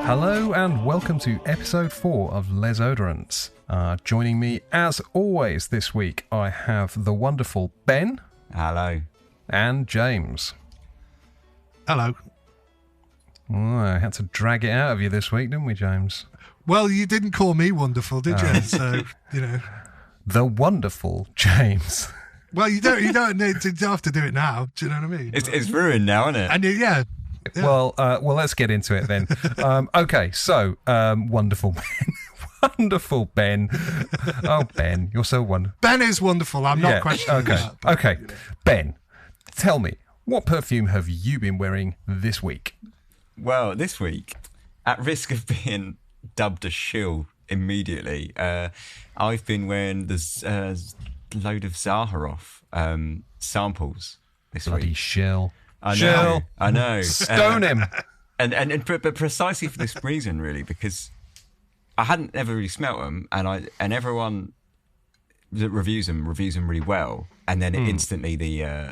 Hello and welcome to episode 4 of Les Oderants. Joining me as always this week I have the wonderful Ben. Hello. And James. Hello. Oh, I had to drag it out of you this week, didn't we, James? Well, you didn't call me wonderful, did you? So, you know. The wonderful James. Well, you don't have to do it now. Do you know what I mean? It's ruined now, isn't it? And yeah. Well, let's get into it then. Okay, so wonderful Ben. Wonderful Ben. Oh, Ben, you're so wonderful. Ben is wonderful. I'm not questioning that. Okay, Ben, tell me, what perfume have you been wearing this week? Well, this week, at risk of being dubbed a shill immediately, I've been wearing this load of Zaharoff samples this Bloody week. shill. I know. Stone him. But precisely for this reason, really, because I hadn't ever really smelt them, and everyone that reviews them really well, and then instantly the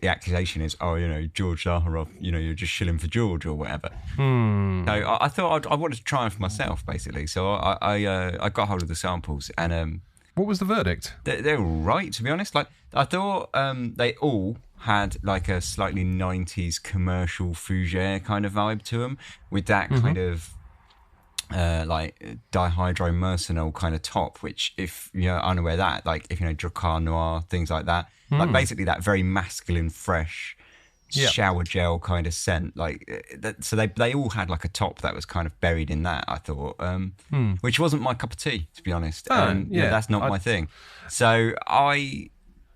accusation is, George Zaharoff, you're just shilling for George or whatever. So I thought I wanted to try them for myself, basically. So I got hold of the samples, and what was the verdict? They're all right, to be honest. Like, I thought they all had like a slightly 90s commercial Fougere kind of vibe to them, with that kind of like dihydromercenol kind of top, which, if you're unaware of that, like, if you know Dracar Noir, things like that, like basically that very masculine, fresh shower gel kind of scent, like that. So they all had like a top that was kind of buried in that, I thought, which wasn't my cup of tea, to be honest. That's not my thing. So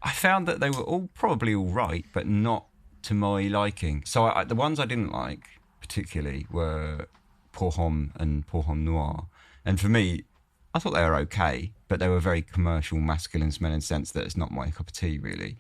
I found that they were all probably all right, but not to my liking. So the ones I didn't like particularly were Pour Homme and Pour Homme Noir. And for me, I thought they were okay, but they were very commercial, masculine smelling scents that it's not my cup of tea, really.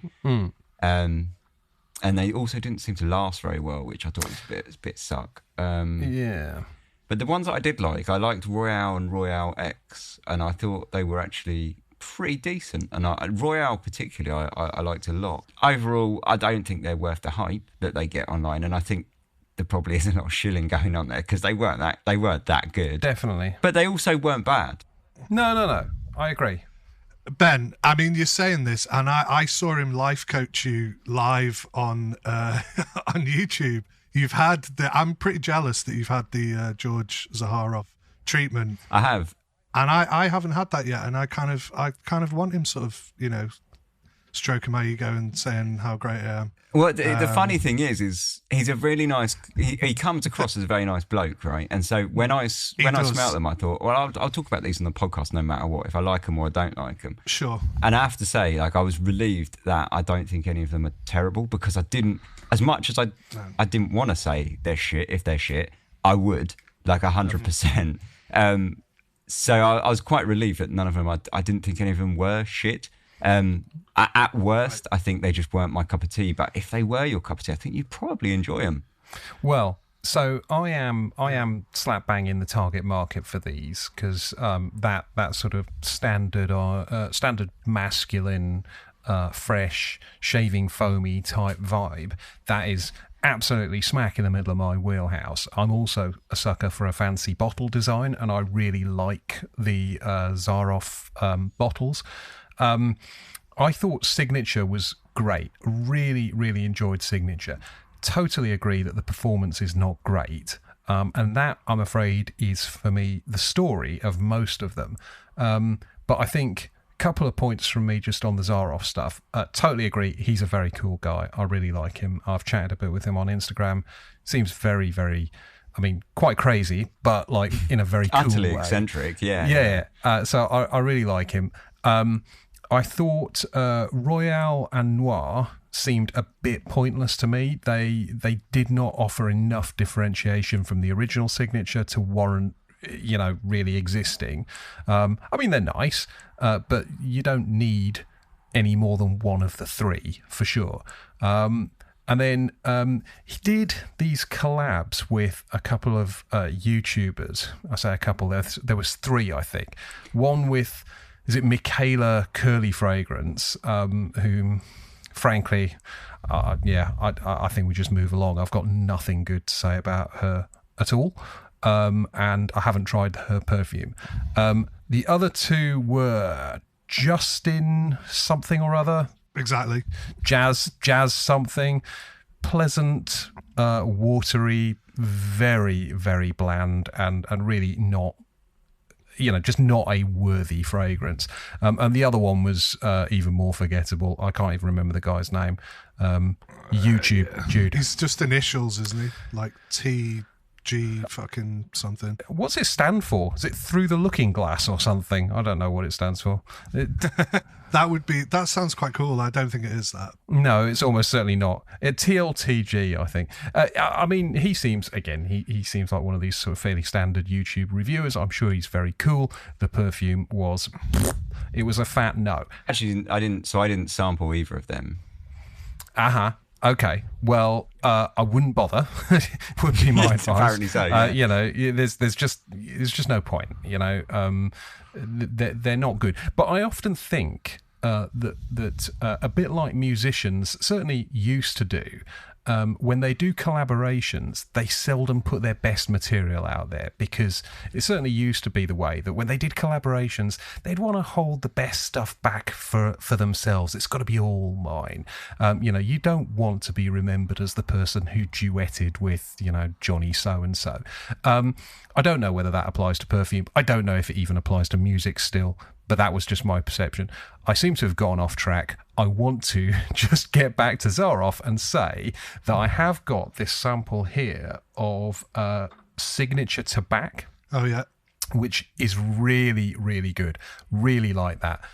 And they also didn't seem to last very well, which I thought was a bit suck. But the ones that I did like, I liked Royale and Royale X, and I thought they were actually pretty decent. And Royale particularly, I liked a lot. Overall, I don't think they're worth the hype that they get online, and I think there probably isn't a lot of shilling going on there, because they weren't that good. Definitely. But they also weren't bad. No. I agree. Ben, I mean, you're saying this, and I saw him life coach you live on on YouTube. You've had I'm pretty jealous that you've had the George Zaharoff treatment. I have. And I haven't had that yet, and I kind of want him sort of, stroking my ego and saying how great I am. Well, the funny thing is he's a really nice. He comes across as a very nice bloke, right? And so when I smelt them, I thought, well, I'll talk about these on the podcast no matter what, if I like them or I don't like them. Sure. And I have to say, like, I was relieved that I don't think any of them are terrible, because I didn't, as much as I didn't want to say they're shit. If they're shit, I would, like, 100%. So I was quite relieved that none of them. I didn't think any of them were shit. At worst, I think they just weren't my cup of tea. But if they were your cup of tea, I think you'd probably enjoy them. Well, so I am slap bang in the target market for these, because that sort of standard masculine, fresh, shaving foamy type vibe, that is absolutely smack in the middle of my wheelhouse. I'm also a sucker for a fancy bottle design, and I really like the Zaharoff bottles. I thought Signature was great. Really, really enjoyed Signature. Totally agree that the performance is not great. And that, I'm afraid, is, for me, the story of most of them. But I think a couple of points from me just on the Zaharoff stuff. Totally agree. He's a very cool guy. I really like him. I've chatted a bit with him on Instagram. Seems very, very, quite crazy, but like in a very cool utterly way. Eccentric, yeah. So I really like him. I thought Royale and Noir seemed a bit pointless to me. They did not offer enough differentiation from the original Signature to warrant, really existing. They're nice, but you don't need any more than one of the three, for sure. And then he did these collabs with a couple of YouTubers. I say a couple, there was three, I think. One with, is it Michaela Curly Fragrance, whom, frankly, I think we just move along. I've got nothing good to say about her at all. And I haven't tried her perfume. The other two were Justin something or other. Exactly. Jazz something. Pleasant, watery, very, very bland, and really not, just not a worthy fragrance. And the other one was even more forgettable. I can't even remember the guy's name. YouTube, Jude. He's just initials, isn't he? Like TG fucking something. What's it stand for? Is it Through the Looking Glass or something? I don't know what it stands for. That sounds quite cool. I don't think it is that. No, it's almost certainly not. TLTG, I think. I mean, he seems like one of these sort of fairly standard YouTube reviewers. I'm sure he's very cool. The perfume was a fat no. Actually, I didn't sample either of them. Okay. Well, I wouldn't bother. Would be my advice. Apparently so. Yeah. There's just no point. They're not good. But I often think that a bit like musicians certainly used to do. When they do collaborations, they seldom put their best material out there, because it certainly used to be the way that when they did collaborations, they'd want to hold the best stuff back for themselves. It's got to be all mine. You don't want to be remembered as the person who duetted with, Johnny so-and-so. I don't know whether that applies to perfume. I don't know if it even applies to music still, but that was just my perception. I seem to have gone off track. I want to just get back to Zaharoff and say that I have got this sample here of Signature Tobacco. Oh, yeah. Which is really, really good. Really like that.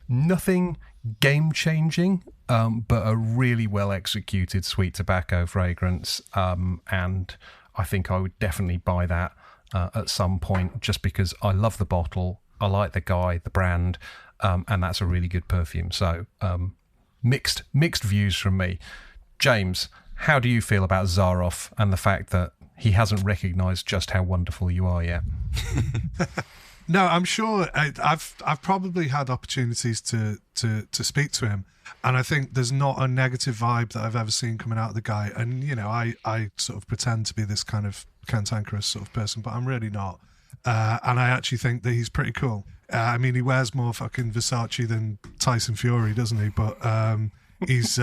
Nothing game-changing, but a really well-executed sweet tobacco fragrance. And I think I would definitely buy that at some point, just because I love the bottle. I like the guy, the brand, and that's a really good perfume. So mixed views from me. James, how do you feel about Zaharoff and the fact that he hasn't recognised just how wonderful you are yet? No, I'm sure I've probably had opportunities to speak to him, and I think there's not a negative vibe that I've ever seen coming out of the guy. And I sort of pretend to be this kind of cantankerous sort of person, but I'm really not. And I actually think that he's pretty cool. I mean, he wears more fucking Versace than Tyson Fury, doesn't he? But he's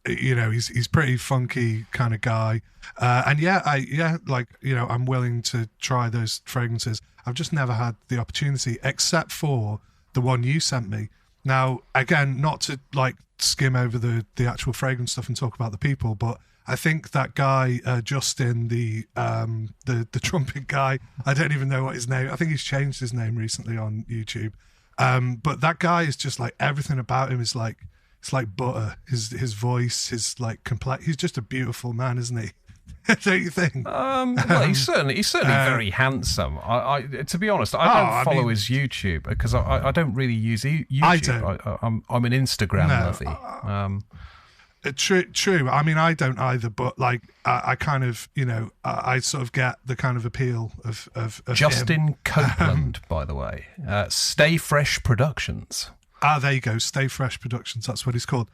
he's pretty funky kind of guy. And I'm willing to try those fragrances. I've just never had the opportunity, except for the one you sent me. Now, again, not to skim over the actual fragrance stuff and talk about the people, but I think that guy, Justin, the trumpet guy, I don't even know what his name. I think he's changed his name recently on YouTube. But that guy is just everything about him is it's like butter. His voice, his complex. He's just a beautiful man, isn't he? Don't you think? Well, he's certainly very handsome. I to be honest, I don't follow his YouTube because I don't really use YouTube. I don't. I'm an Instagram lovey. True. I mean, I don't either, but I kind of, I sort of get the kind of appeal of Justin him. Copeland, by the way. Stay Fresh Productions. There you go. Stay Fresh Productions. That's what he's called.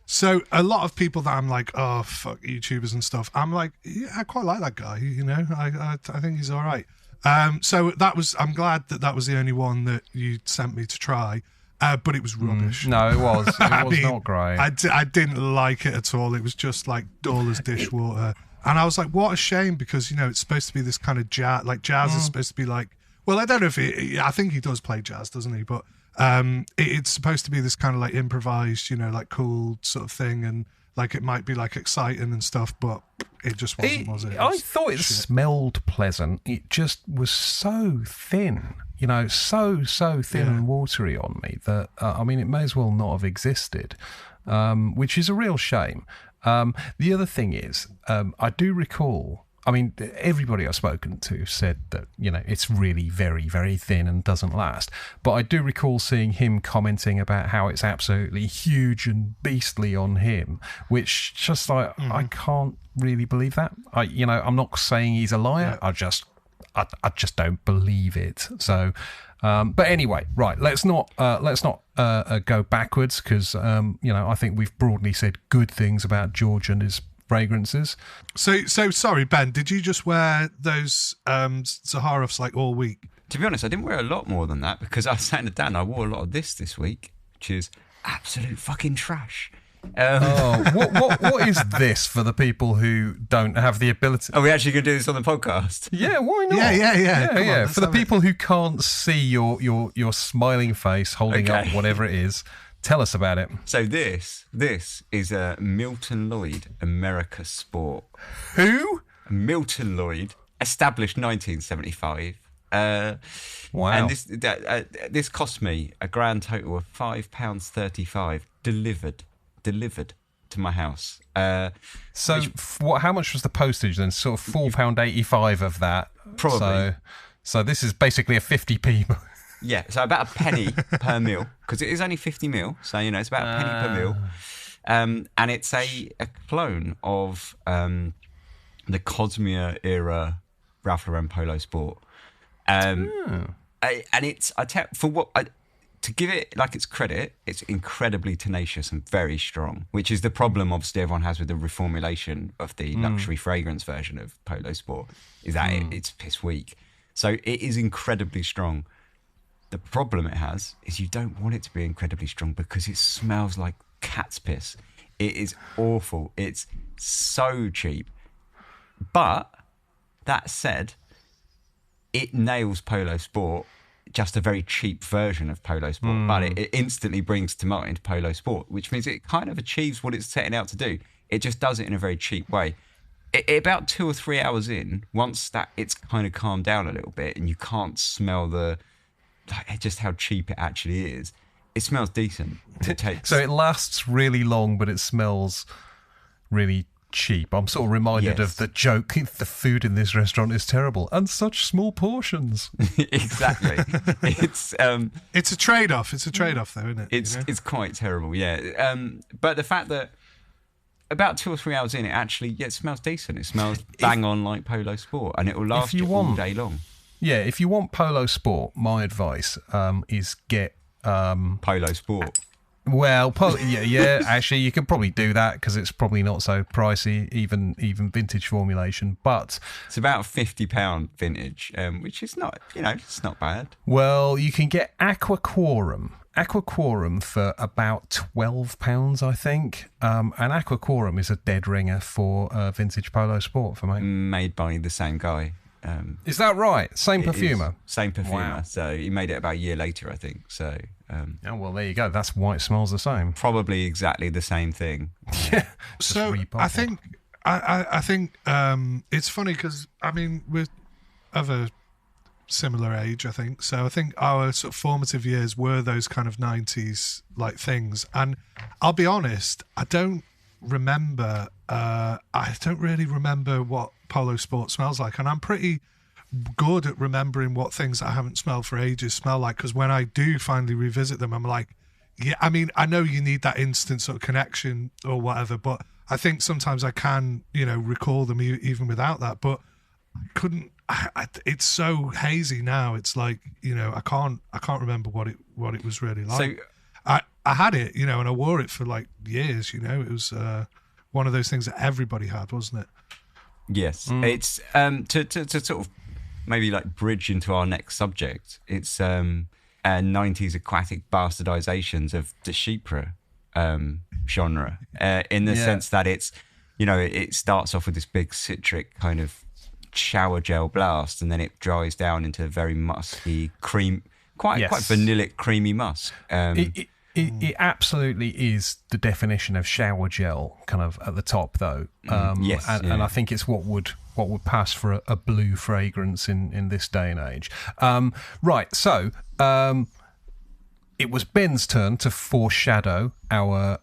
So a lot of people that I'm like, oh, fuck YouTubers and stuff. I'm like, yeah, I quite like that guy. I think he's all right. So I'm glad that was the only one that you sent me to try. But it was rubbish. No, it was. It was not great. I didn't like it at all. It was just dull as dishwater. And I was like, what a shame, because, it's supposed to be this kind of jazz. Jazz is supposed to be well, I don't know if I think he does play jazz, doesn't he? But it's supposed to be this kind of improvised, cool sort of thing. And it might be exciting and stuff, but it just wasn't, was it? I thought it smelled pleasant. It just was so thin. So thin and watery on me that, it may as well not have existed, which is a real shame. The other thing is, I do recall, everybody I've spoken to said that, it's really very, very thin and doesn't last. But I do recall seeing him commenting about how it's absolutely huge and beastly on him, which just I can't really believe that. I'm not saying he's a liar. Yeah. I just don't believe it. So, but anyway, right. Let's not go backwards, because I think we've broadly said good things about George and his fragrances. So sorry, Ben, did you just wear those Zaharoffs like all week? To be honest, I didn't wear a lot more than that because I was saying to Dan, I wore a lot of this week, which is absolute fucking trash. What is this for the people who don't have the ability? Are we actually going to do this on the podcast? Yeah, why not? Yeah. For the people who can't see your smiling face holding up whatever it is, tell us about it. So this is a Milton Lloyd America Sport. Who? Milton Lloyd, established 1975. Wow. And this cost me a grand total of £5.35 delivered to my house. How much was the postage then? Sort of £4.85 of that. Probably. So this is basically a 50p. Yeah, so about a penny per mil, because it is only 50 mil, so it's about a penny per mil. And it's a clone of the Cosmere era Ralph Lauren Polo Sport. And it's to give it like its credit, it's incredibly tenacious and very strong, which is the problem obviously everyone has with the reformulation of the luxury fragrance version of Polo Sport, is that it's piss weak. So it is incredibly strong. The problem it has is you don't want it to be incredibly strong because it smells like cat's piss. It is awful. It's so cheap. But that said, it nails Polo Sport, just a very cheap version of Polo Sport, but it instantly brings to mind Polo Sport, which means it kind of achieves what it's setting out to do. It just does it in a very cheap way. About 2 or 3 hours in, once that it's kind of calmed down a little bit and you can't smell just how cheap it actually is, it smells decent. So it lasts really long, but it smells really cheap. I'm sort of reminded of the joke, the food in this restaurant is terrible and such small portions. Exactly. It's a trade-off. It's a trade-off though, isn't it? It's quite terrible, yeah. But the fact that about 2 or 3 hours in, it smells decent. It smells bang on like Polo Sport, and it will last you all day long. Yeah, if you want Polo Sport, my advice is get Polo Sport. Well, actually, you can probably do that because it's probably not so pricey, even vintage formulation. But it's about £50 vintage, which is not, it's not bad. Well, you can get Aquaquorum for about £12, I think. And Aquaquorum is a dead ringer for vintage Polo Sport for me. Made by the same guy. Is that right? Same perfumer? Same perfumer. Wow. So he made it about a year later, I think. So. Oh, well, there you go. That's why it smells the same. Probably exactly the same thing. Yeah. So I think it's funny because we're of a similar age, I think. So I think our sort of formative years were those kind of 90s like things. And I'll be honest, I don't really remember what Polo Sport smells like, and I'm pretty good at remembering what things I haven't smelled for ages smell like, because when I do finally revisit them, I'm like, yeah, I know you need that instant sort of connection or whatever, but I think sometimes I can recall them even without that, but I couldn't. It's so hazy now. It's like I can't remember what it was really like. So I had it, and I wore it for like years. It was one of those things that everybody had, wasn't it? Yes, it's to sort of maybe like bridge into our next subject. It's 90s aquatic bastardizations of the Chypre genre, in the sense that it's it starts off with this big citric kind of shower gel blast, and then it dries down into a very musky cream, quite vanillic creamy musk. It absolutely is the definition of shower gel, kind of at the top, though. And I think it's what would pass for a blue fragrance in this day and age. Right, so it was Ben's turn to foreshadow our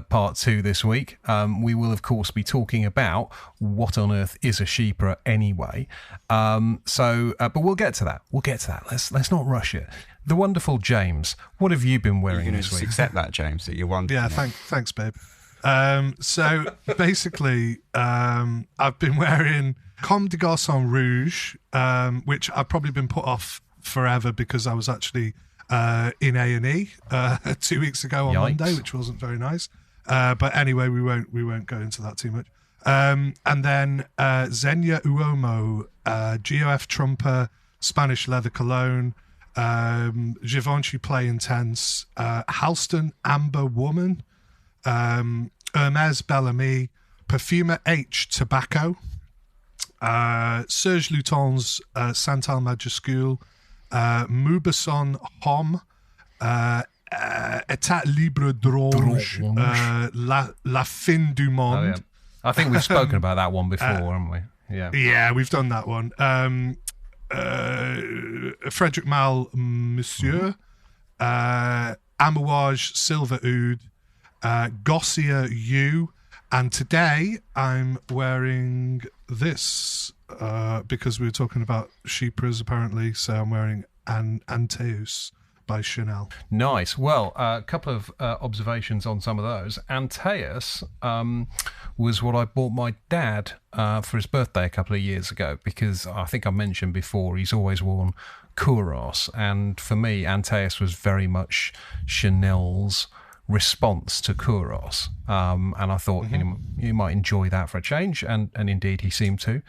part 2 this week. We will, of course, be talking about what on earth is a Chypre anyway. But we'll get to that. Let's not rush it. The wonderful James, what have you been wearing this week? Accept that, James, that you're wonderful. Yeah, thanks, babe. So basically, I've been wearing Comme des Garçons Rouge, which I've probably been put off forever because I was actually in A&E 2 weeks ago on Monday, which wasn't very nice. But anyway, we won't go into that too much. And then Xenia Uomo, GOF Trumper, Spanish Leather Cologne, Givenchy Play Intense, Halston Amber Woman, Hermes Bellamy, Perfumer H Tobacco, Serge Luton's Santal Majuscule, Mubasson Homme, État Libre d'Orange, La Fin du Monde. Oh, yeah. I think we've spoken about that one before, haven't we? Yeah, we've done that one. Frederic Mal Monsieur, Amouage Silver Oud, Gossier U, and today I'm wearing this because we were talking about Chypres apparently, so I'm wearing Antaeus by Chanel. Nice. Well, a couple of observations on some of those. Antaeus was what I bought my dad for his birthday a couple of years ago, because I think I mentioned before he's always worn Kouros, and for me Antaeus was very much Chanel's response to Kouros, and I thought you might enjoy that for a change, and indeed he seemed to.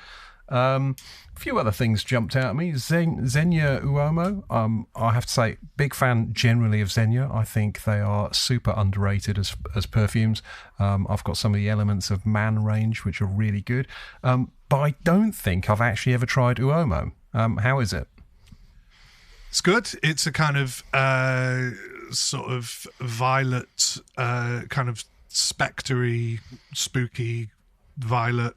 A few other things jumped out at me. Xenia Uomo, I have to say, big fan generally of Xenia. I think they are super underrated as perfumes. I've got some of the Elements of Man range, which are really good. But I don't think I've actually ever tried Uomo. How is it? It's good. It's a kind of sort of violet, kind of spectre-y, spooky violet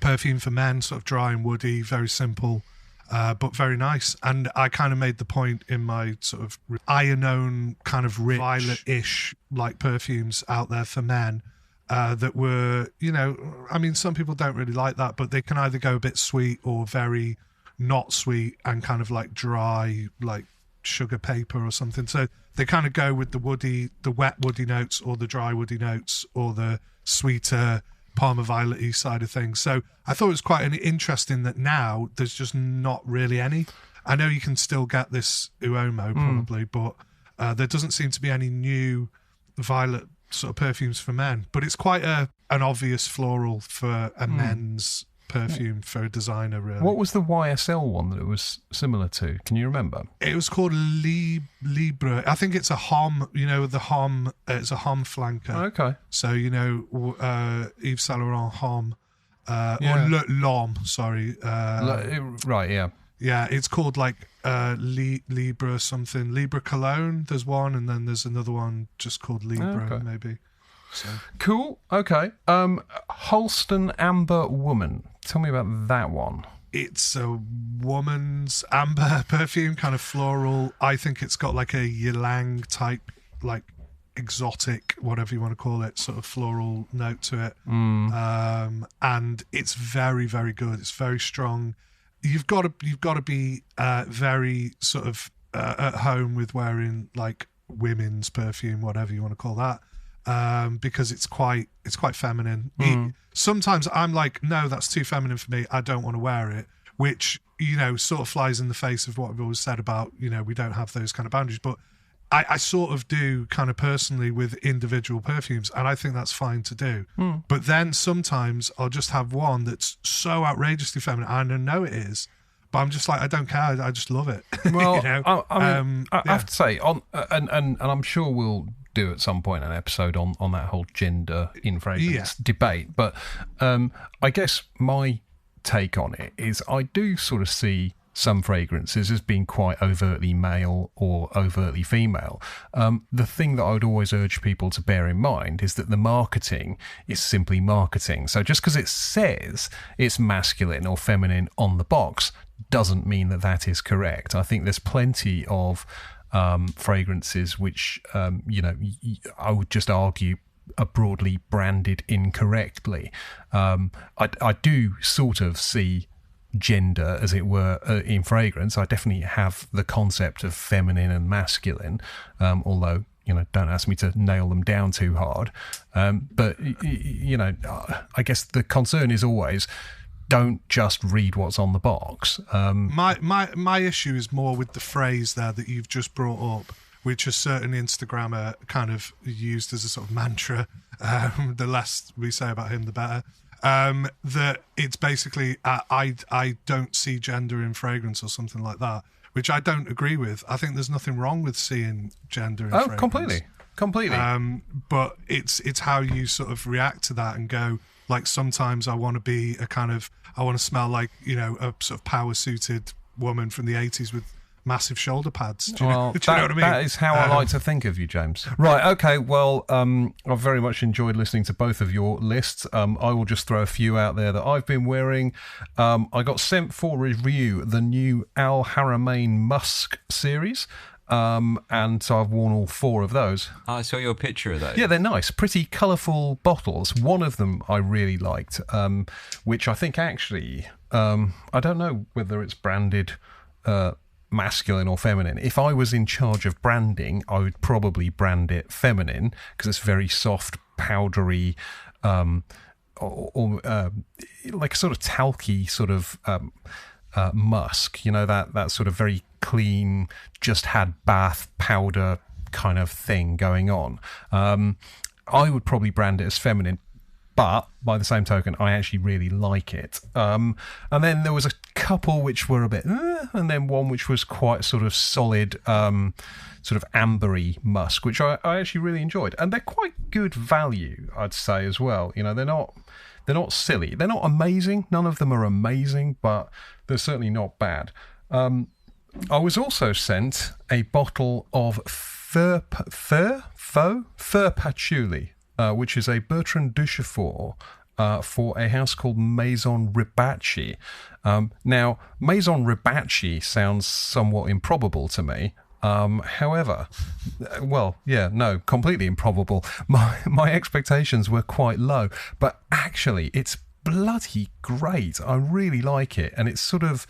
perfume for men, sort of dry and woody, very simple, but very nice. And I kind of made the point in my sort of Ironone kind of rich, violet-ish like perfumes out there for men that were, you know, I mean, some people don't really like that, but they can either go a bit sweet or very not sweet and kind of like dry, like sugar paper or something. So they kind of go with the wet woody notes, or the dry woody notes, or the sweeter Parma Violet-y side of things. So I thought it was quite interesting that now there's just not really any. I know you can still get this Uomo probably, but there doesn't seem to be any new violet sort of perfumes for men. But it's quite an obvious floral for a men's perfume for a designer, really. What was the YSL one that it was similar to? Can you remember? It was called Libre. I think it's a Homme, you know, the Homme, it's a Homme flanker. Okay. So, you know, Yves Saint Laurent Homme, or L'Homme, sorry. Right, yeah. Yeah, it's called like Libre something. Libre Cologne, there's one, and then there's another one just called Libre, maybe. So. Cool. Okay. Halston Amber Woman. Tell me about that one. It's a woman's amber perfume, kind of floral. I think it's got like a ylang type, like exotic, whatever you want to call it, sort of floral note to it. And it's very, very good. It's very strong. You've got to be very sort of at home with wearing like women's perfume, whatever you want to call that. Because it's quite feminine. Sometimes I'm like, no, that's too feminine for me. I don't want to wear it, which, you know, sort of flies in the face of what I've always said about, you know, we don't have those kind of boundaries. But I sort of do kind of personally with individual perfumes, and I think that's fine to do. But then sometimes I'll just have one that's so outrageously feminine. I know it is, but I'm just like, I don't care. I just love it. Well, you know? I have to say, and I'm sure we'll do at some point an episode on that whole gender in fragrance debate, but I guess my take on it is I do sort of see some fragrances as being quite overtly male or overtly female. The thing that I would always urge people to bear in mind is that the marketing is simply marketing. So just because it says it's masculine or feminine on the box doesn't mean that that is correct. I think there's plenty of fragrances which, you know, I would just argue are broadly branded incorrectly. I do sort of see gender, as it were, in fragrance. I definitely have the concept of feminine and masculine, although, you know, don't ask me to nail them down too hard. But, you know, I guess the concern is always, don't just read what's on the box. My issue is more with the phrase there that you've just brought up, which a certain Instagrammer kind of used as a sort of mantra. The less we say about him, the better. that it's basically I don't see gender in fragrance or something like that, which I don't agree with. I think there's nothing wrong with seeing gender in fragrance. Completely. But it's how you sort of react to that and go, like, sometimes I want to be I want to smell like, you know, a sort of power suited woman from the 80s with massive shoulder pads. Do you know what I mean? That is how I like to think of you, James. Right, okay, well, I've very much enjoyed listening to both of your lists. I will just throw a few out there that I've been wearing. I got sent for review the new Al Haramain Musk series. And so I've worn all 4 of those. I saw your picture of those. Yeah, they're nice, pretty colourful bottles. One of them I really liked, which I think actually, I don't know whether it's branded masculine or feminine. If I was in charge of branding, I would probably brand it feminine because it's very soft, powdery, or like a sort of talky sort of musk. You know, that sort of very clean, just had bath powder kind of thing going on. I would probably brand it as feminine, but by the same token, I actually really like it. And then there was a couple which were a bit, and then one which was quite sort of solid, sort of ambery musk, which I actually really enjoyed. And they're quite good value, I'd say, as well. You know, they're not silly. They're not amazing. None of them are amazing, but they're certainly not bad. I was also sent a bottle of fur patchouli, which is a Bertrand Duchefort for a house called Maison Ribacci. Now, Maison Ribacci sounds somewhat improbable to me. However, completely improbable. My expectations were quite low, but actually it's bloody great. I really like it, and it's sort of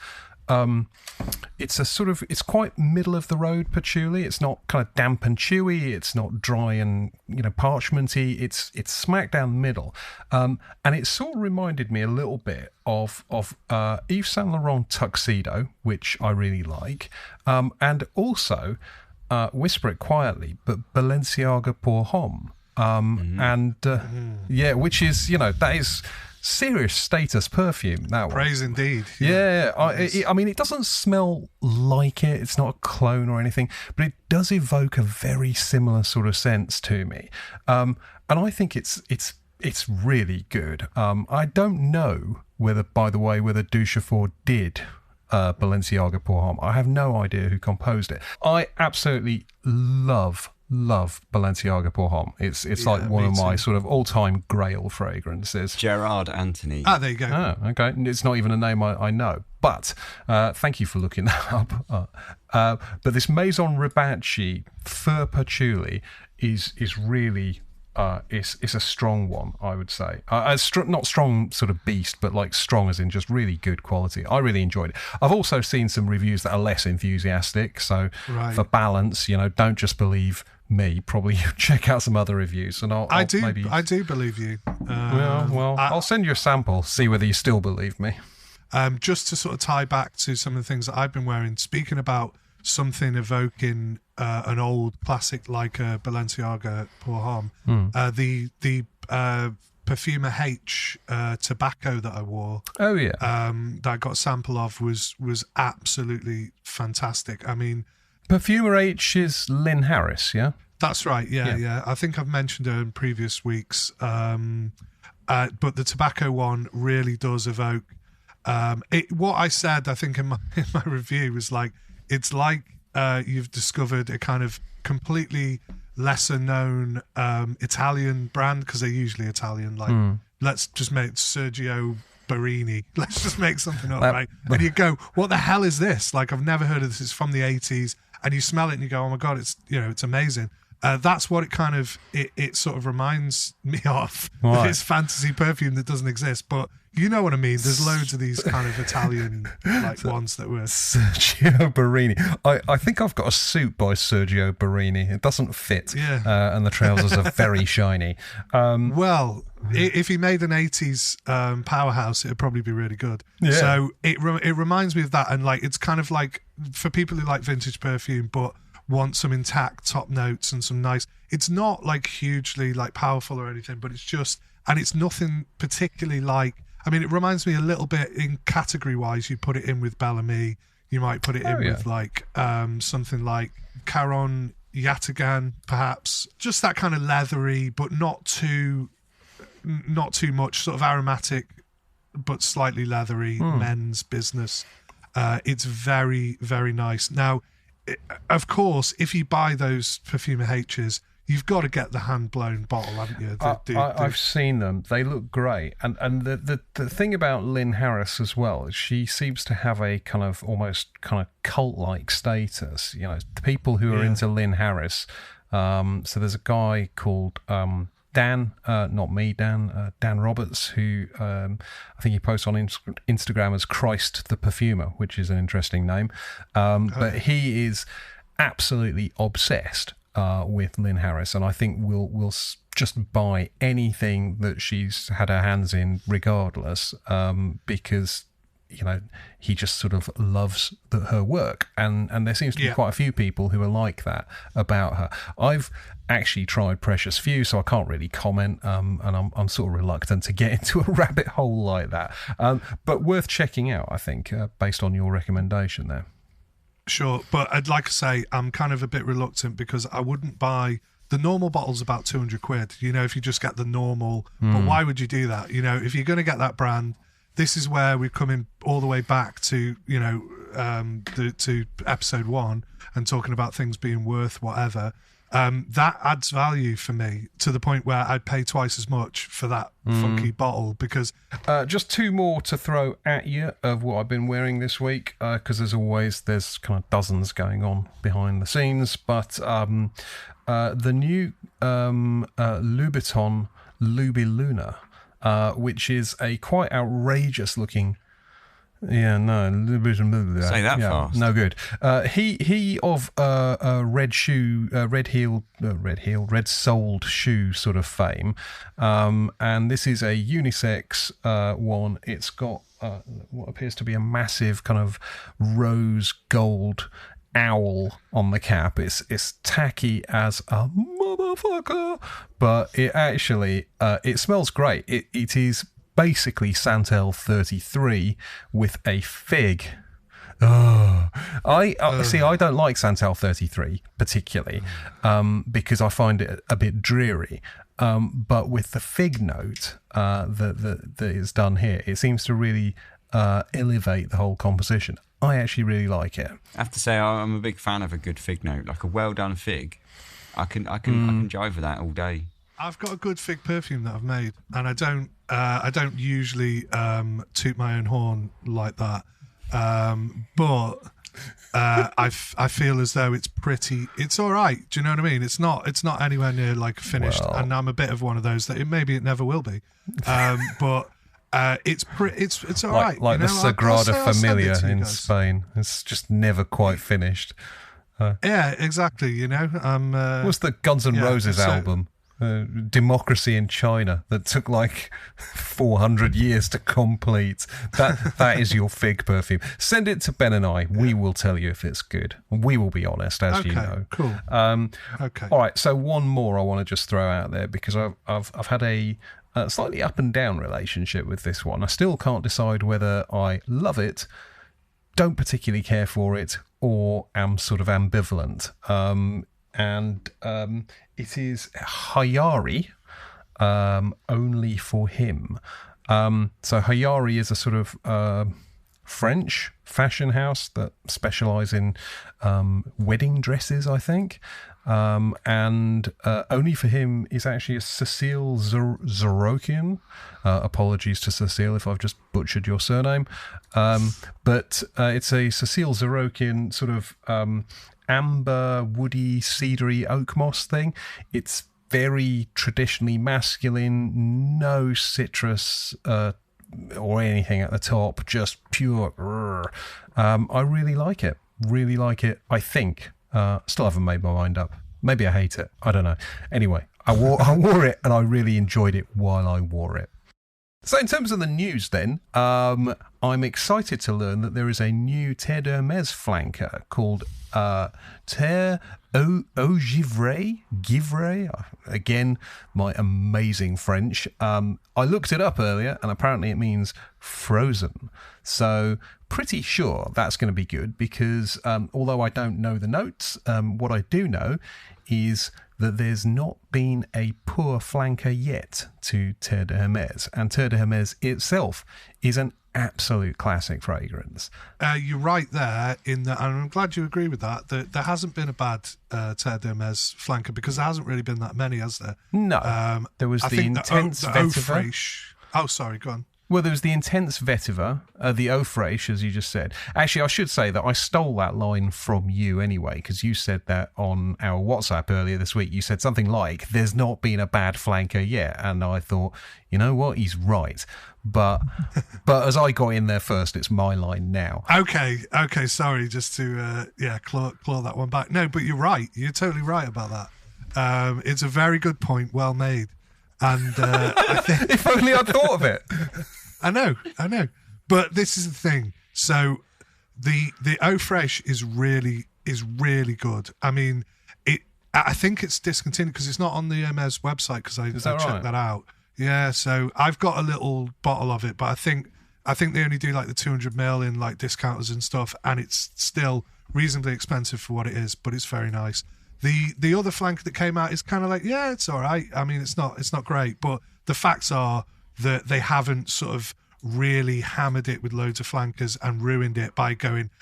it's quite middle of the road patchouli. It's not kind of damp and chewy. It's not dry and, you know, parchmenty. It's smack down the middle, and it sort of reminded me a little bit of Yves Saint Laurent Tuxedo, which I really like, and also whisper it quietly, but Balenciaga Pour Homme, which is, you know, that is serious status perfume, that one. Praise indeed. Yeah, I mean, it doesn't smell like it. It's not a clone or anything, but it does evoke a very similar sort of sense to me. And I think it's really good. I don't know whether Duchefort did Balenciaga Pour Homme. I have no idea who composed it. I absolutely love Balenciaga Pour Homme. It's like one of my sort of all-time grail fragrances. Gerard Anthony. There you go. Oh, okay. It's not even a name I know. But thank you for looking that up. But this Maison Ribacci Fur Patchouli is really... it's a strong one, I would say. Not strong sort of beast, but like strong as in just really good quality. I really enjoyed it. I've also seen some reviews that are less enthusiastic, so for balance, you know, don't just believe me. Probably check out some other reviews, and I do believe you. I'll send you a sample, see whether you still believe me. Just to sort of tie back to some of the things that I've been wearing, speaking about something evoking an old classic like a Balenciaga Pour Homme, the Perfumer H tobacco that I wore. Oh yeah, that I got a sample of was absolutely fantastic. I mean, Perfumer H is Lynn Harris, yeah. That's right. Yeah. I think I've mentioned her in previous weeks, but the tobacco one really does evoke. What I said, I think in my review was like, it's like you've discovered a kind of completely lesser known Italian brand, because they're usually Italian. Like, let's just make Sergio Barini. Let's just make something up, right? And you go, what the hell is this? Like, I've never heard of this. It's from the 80s. And you smell it and you go, oh my God, it's amazing. That's what it kind of, it sort of reminds me of. Right. This fantasy perfume that doesn't exist, but you know what I mean. There's loads of these kind of Italian ones that were Sergio Barini. I think I've got a suit by Sergio Barini. It doesn't fit, and the trousers are very shiny. If he made an 80s powerhouse, it'd probably be really good. Yeah. So it reminds me of that, and like it's kind of like for people who like vintage perfume, but want some intact top notes and some nice. It's not like hugely like powerful or anything, but it's just and it's nothing particularly like. I mean, it reminds me a little bit in category-wise. You put it in with Bellamy. You might put it in with like something like Caron Yataghan, perhaps. Just that kind of leathery, but not too much, sort of aromatic, but slightly leathery men's business. It's very, very nice. Now, of course, if you buy those Perfumer H's, you've got to get the hand-blown bottle, haven't you? I've seen them. They look great. And the thing about Lynn Harris as well is she seems to have a kind of almost kind of cult-like status. You know, the people who are into Lynn Harris. So there's a guy called Dan, not me, Dan Roberts, who I think he posts on Instagram as Christ the Perfumer, which is an interesting name. But he is absolutely obsessed with Lynn Harris, and I think we'll just buy anything that she's had her hands in, regardless, because he just sort of loves her work, and there seems to be quite a few people who are like that about her. I've actually tried Precious Few, so I can't really comment, and I'm sort of reluctant to get into a rabbit hole like that, but worth checking out, I think, based on your recommendation there. Sure, but I'd like to say I'm kind of a bit reluctant because I wouldn't buy the normal bottle's about 200 quid. If you just get the normal, but why would you do that? If you're going to get that brand, this is where we're coming all the way back to to episode 1 and talking about things being worth whatever. That adds value for me to the point where I'd pay twice as much for that funky bottle because... just 2 more to throw at you of what I've been wearing this week, because there's kind of dozens going on behind the scenes, but the new Louboutin Loubi Luna, which is a quite outrageous looking... Yeah, no. Say that fast. No good. He of red soled shoe sort of fame, and this is a unisex one. It's got what appears to be a massive kind of rose gold owl on the cap. It's tacky as a motherfucker, but it actually it smells great. It is basically Santal 33 with a fig. I don't like Santal 33 particularly, because I find it a bit dreary. But with the fig note that is done here, it seems to really elevate the whole composition. I actually really like it. I have to say, I'm a big fan of a good fig note, like a well done fig. I can jive with that all day. I've got a good fig perfume that I've made, and I don't usually toot my own horn like that, but I feel as though it's all right. Do you know what I mean? It's not anywhere near like finished, and I'm a bit of one of those that maybe it never will be, but it's all right. Like the Sagrada Familia in Spain, it's just never quite finished. Yeah, exactly. What's the Guns N' Roses album? Democracy in China that took like 400 years to complete. That is your fig perfume. Send it to Ben and I. We will tell you if it's good. We will be honest, as you know. Cool. Okay. All right. So one more I want to just throw out there because I've had a slightly up and down relationship with this one. I still can't decide whether I love it, don't particularly care for it, or am sort of ambivalent. And it is Hayari, Only for Him. So Hayari is a sort of French fashion house that specialise in wedding dresses, I think. And Only for Him is actually a Cecile Zarokian. Apologies to Cecile if I've just butchered your surname. But it's a Cecile Zarokian sort of amber, woody, cedary oak moss thing. It's very traditionally masculine, no citrus or anything at the top, just pure. I really like it. I think. Still haven't made my mind up. Maybe I hate it. I don't know. Anyway, I wore it and I really enjoyed it while I wore it. So in terms of the news then, I'm excited to learn that there is a new Terre de Hermes flanker called Terre Givre. Again, my amazing French. I looked it up earlier and apparently it means frozen. So pretty sure that's going to be good because although I don't know the notes, what I do know is that there's not been a poor flanker yet to Terre de Hermes. And Terre de Hermes itself is an absolute classic fragrance. You're right there in that, and I'm glad you agree with that there hasn't been a bad Terre de Hermes flanker because there hasn't really been that many, has there? No. There was the intense vetiver. Oh, sorry, go on. Well, there was the intense vetiver, the eau fraiche, as you just said. Actually, I should say that I stole that line from you anyway, because you said that on our WhatsApp earlier this week. You said something like, there's not been a bad flanker yet. And I thought, you know what, he's right. But as I got in there first, it's my line now. Okay, sorry, just to, claw that one back. No, but you're right. You're totally right about that. It's a very good point, well made. And I think if only I'd thought of it. I know. But this is the thing. So the eau fraiche is really good. I mean, I think it's discontinued because it's not on the Hermes website because I checked that out. Yeah, so I've got a little bottle of it, but I think they only do like the 200ml in like discounters and stuff, and it's still reasonably expensive for what it is, but it's very nice. The other flanker that came out is kind of like, yeah, it's all right. I mean, it's not great, but the facts are that they haven't sort of really hammered it with loads of flankers and ruined it by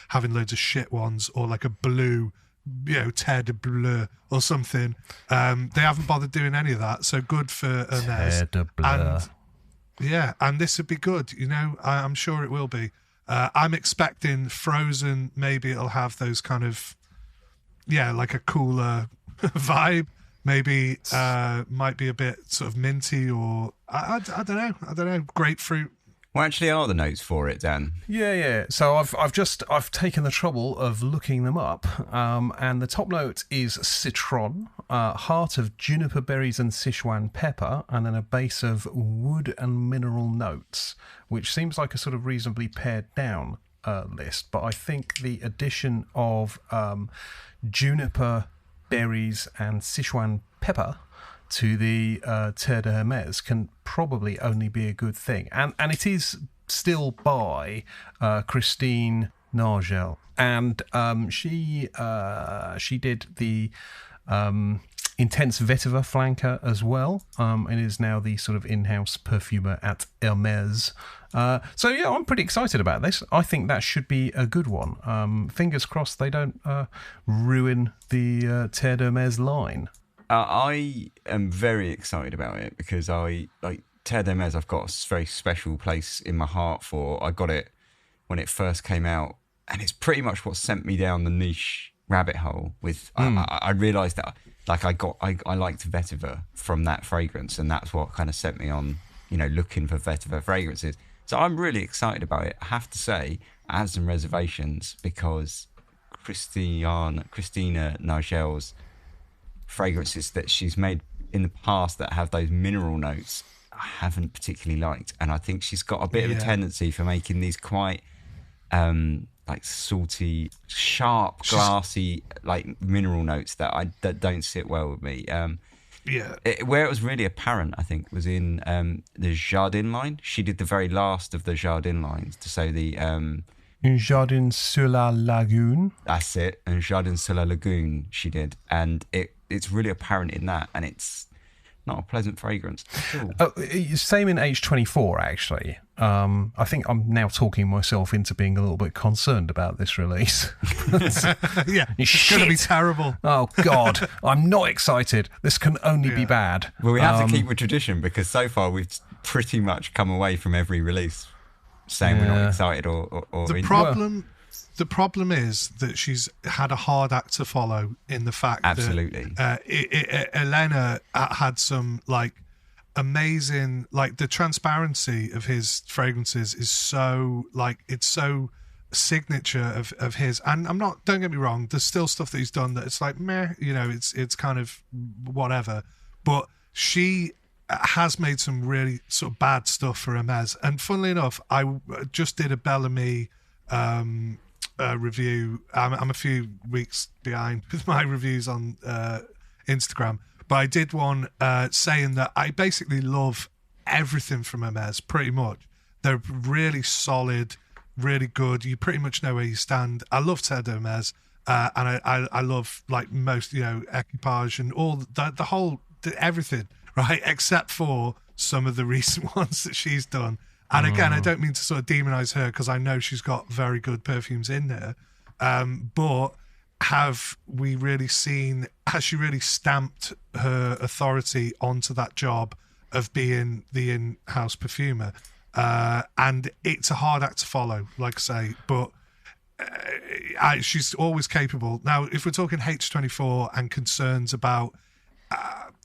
having loads of shit ones or like a blue, Terre de Bleu or something. They haven't bothered doing any of that, so good for Hermes. Terre de Bleu. And this would be good. I'm sure it will be. I'm expecting frozen. Maybe it'll have those kind of, like a cooler vibe. Maybe might be a bit sort of minty or I don't know, grapefruit. What actually are the notes for it, Dan? Yeah. So I've taken the trouble of looking them up, and the top note is citron, heart of juniper berries and Sichuan pepper, and then a base of wood and mineral notes, which seems like a sort of reasonably pared down list. But I think the addition of juniper berries and Sichuan pepper to the Terre de Hermes can probably only be a good thing. And it is still by Christine Nargel. And she did the intense vetiver flanker as well, and is now the sort of in-house perfumer at Hermes. So yeah, I'm pretty excited about this. I think that should be a good one. Fingers crossed they don't ruin the Terre de Hermes line. I am very excited about it because I like Terre de Hermes. I've got a very special place in my heart for. I got it when it first came out, and it's pretty much what sent me down the niche rabbit hole. With I realised that I liked vetiver from that fragrance, and that's what kind of set me on looking for vetiver fragrances. So I'm really excited about it. I have to say, I have some reservations because Christina Nargel's fragrances that she's made in the past that have those mineral notes I haven't particularly liked, and I think she's got a bit of a tendency for making these quite like salty, sharp, glassy like mineral notes that don't sit well with me. Where it was really apparent, I think, was in the Jardin line. She did the very last of the Jardin lines, so the Un Jardin sur la Lagune. That's it, Un Jardin sur la Lagune she did, and it's really apparent in that, and it's not a pleasant fragrance at all. Same in H24, actually. I think I'm now talking myself into being a little bit concerned about this release. Yeah, it's going to be terrible. Oh, God. I'm not excited. This can only be bad. Well, we have to keep with tradition because so far we've pretty much come away from every release saying we're not excited or The problem is that she's had a hard act to follow in the fact that Elena had some like amazing, like the transparency of his fragrances is so like it's so signature of his. And don't get me wrong, there's still stuff that he's done that it's like meh, it's kind of whatever. But she has made some really sort of bad stuff for Hermes. And funnily enough, I just did a Bellamy review. I'm a few weeks behind with my reviews on Instagram, but I did one saying that I basically love everything from Hermes, pretty much. They're really solid, really good. You pretty much know where you stand. I love Terre Hermes, and I love like most, equipage and all the whole everything, right? Except for some of the recent ones that she's done. And again, I don't mean to sort of demonize her because I know she's got very good perfumes in there. But has she really stamped her authority onto that job of being the in-house perfumer? And it's a hard act to follow, like I say, but she's always capable. Now, if we're talking H24 and concerns about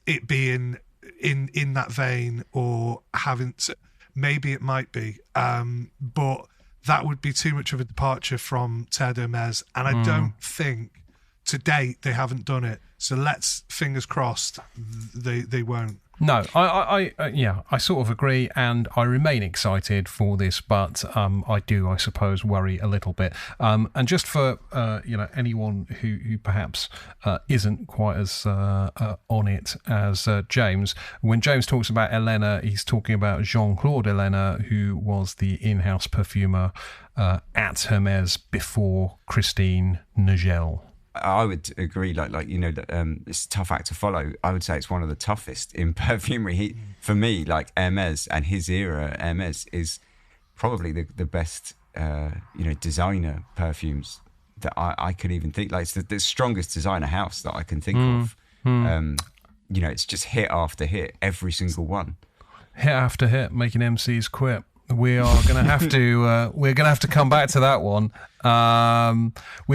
it being in that vein or having to, maybe it might be, but that would be too much of a departure from Terre Hermes, and I don't think to date they haven't done it. So let's fingers crossed they won't. No, I sort of agree, and I remain excited for this, but I do, I suppose, worry a little bit. And just for anyone who perhaps isn't quite as on it as James, when James talks about Elena, he's talking about Jean-Claude Elena, who was the in-house perfumer at Hermes before Christine Nagel. I would agree, it's a tough act to follow. I would say it's one of the toughest in perfumery. For me, like Hermes and his era, Hermes is probably the best, designer perfumes that I could even think. Like, it's the strongest designer house that I can think of. It's just hit after hit, every single one. Hit after hit, making MCs quit. We are going to have to. We're going to have to come back to that one. We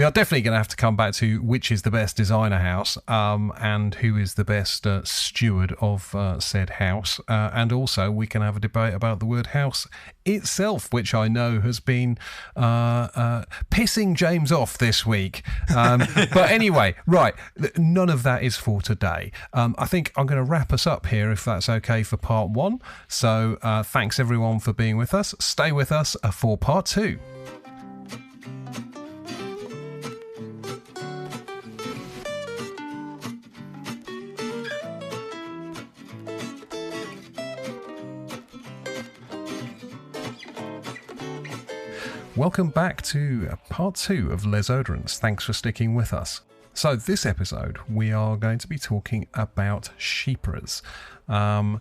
are definitely going to have to come back to which is the best designer house, and who is the best steward of said house. And also, we can have a debate about the word house itself, which I know has been pissing James off this week. But anyway, right, none of that is for today. I think I'm going to wrap us up here, if that's okay, for part one. So thanks everyone for being with us. Stay with us for part two. Welcome back to part two of Les Oderants. Thanks for sticking with us. So this episode, we are going to be talking about Chypres. I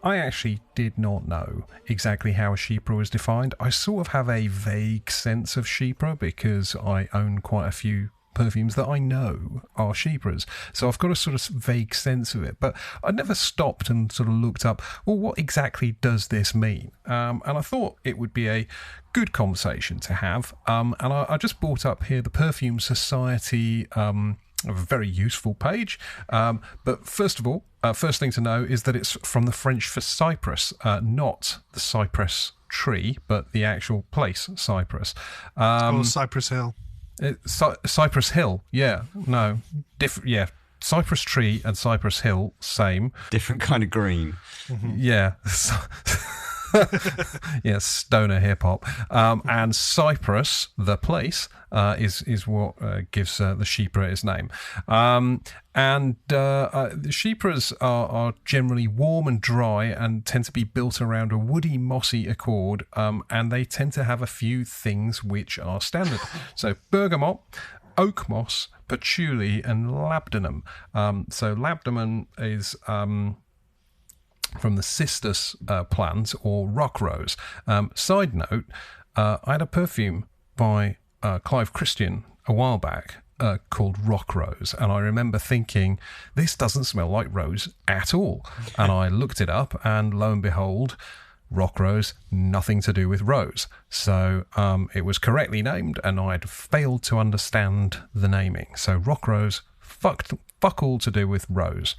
actually did not know exactly how a Chypre was defined. I sort of have a vague sense of Chypre because I own quite a few perfumes that I know are Chypres. So I've got a sort of vague sense of it, but I never stopped and sort of looked up, well, what exactly does this mean? And I thought it would be a good conversation to have. And I just brought up here the Perfume Society, a very useful page. But first of all, first thing to know is that it's from the French for cypress, not the cypress tree, but the actual place, Cyprus. Or Cypress Hill. Cypress Hill, yeah, no, different, yeah. Cypress tree and Cypress Hill, same. Different kind of green. Mm-hmm. Yeah. Yeah, stoner hip hop. And Cyprus, the place, is what gives the Chypre its name. The Chypres are generally warm and dry and tend to be built around a woody, mossy accord, and they tend to have a few things which are standard. So bergamot, oak moss, patchouli, and labdanum. So labdanum is from the cistus plant or rock rose. Side note, I had a perfume by Clive Christian a while back called Rock Rose, and I remember thinking, this doesn't smell like rose at all. And I looked it up, and lo and behold, Rock Rose, nothing to do with rose. So it was correctly named, and I'd failed to understand the naming. So Rock Rose, fuck all to do with rose.